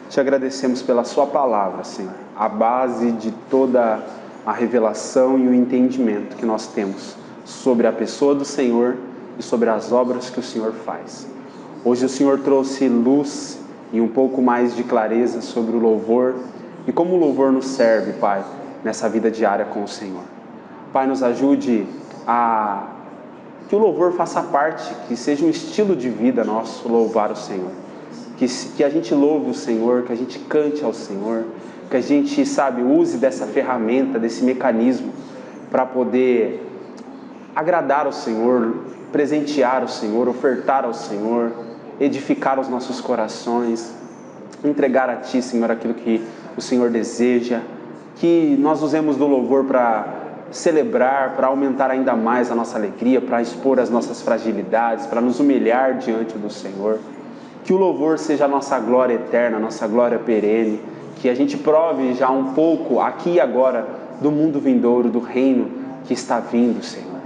Te agradecemos pela sua palavra, Senhor, a base de toda a revelação e o entendimento que nós temos sobre a pessoa do Senhor e sobre as obras que o Senhor faz. Hoje o Senhor trouxe luz e um pouco mais de clareza sobre o louvor e como o louvor nos serve, Pai, nessa vida diária com o Senhor. Pai, nos ajude a que o louvor faça parte, que seja um estilo de vida nosso louvar o Senhor. Que a gente louve o Senhor, que a gente cante ao Senhor, que a gente, use dessa ferramenta, desse mecanismo para poder agradar ao Senhor, presentear o Senhor, ofertar ao Senhor, edificar os nossos corações, entregar a Ti, Senhor, aquilo que o Senhor deseja, que nós usemos do louvor para celebrar, para aumentar ainda mais a nossa alegria, para expor as nossas fragilidades, para nos humilhar diante do Senhor. Que o louvor seja a nossa glória eterna, a nossa glória perene, que a gente prove já um pouco aqui e agora do mundo vindouro, do reino que está vindo, Senhor.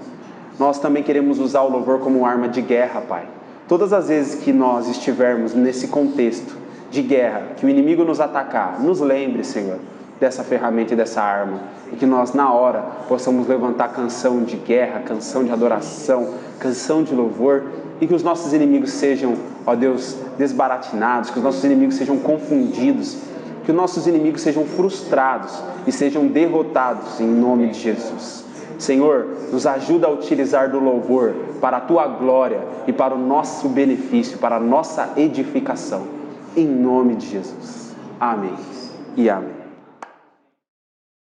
Nós também queremos usar o louvor como arma de guerra, Pai. Todas as vezes que nós estivermos nesse contexto de guerra, que o inimigo nos atacar, nos lembre, Senhor, dessa ferramenta e dessa arma, e que nós, na hora, possamos levantar canção de guerra, canção de adoração, canção de louvor, e que os nossos inimigos sejam, ó Deus, desbaratinados, que os nossos inimigos sejam confundidos, que os nossos inimigos sejam frustrados e sejam derrotados em nome de Jesus. Senhor, nos ajuda a utilizar do louvor para a Tua glória e para o nosso benefício, para a nossa edificação, em nome de Jesus. Amém e amém.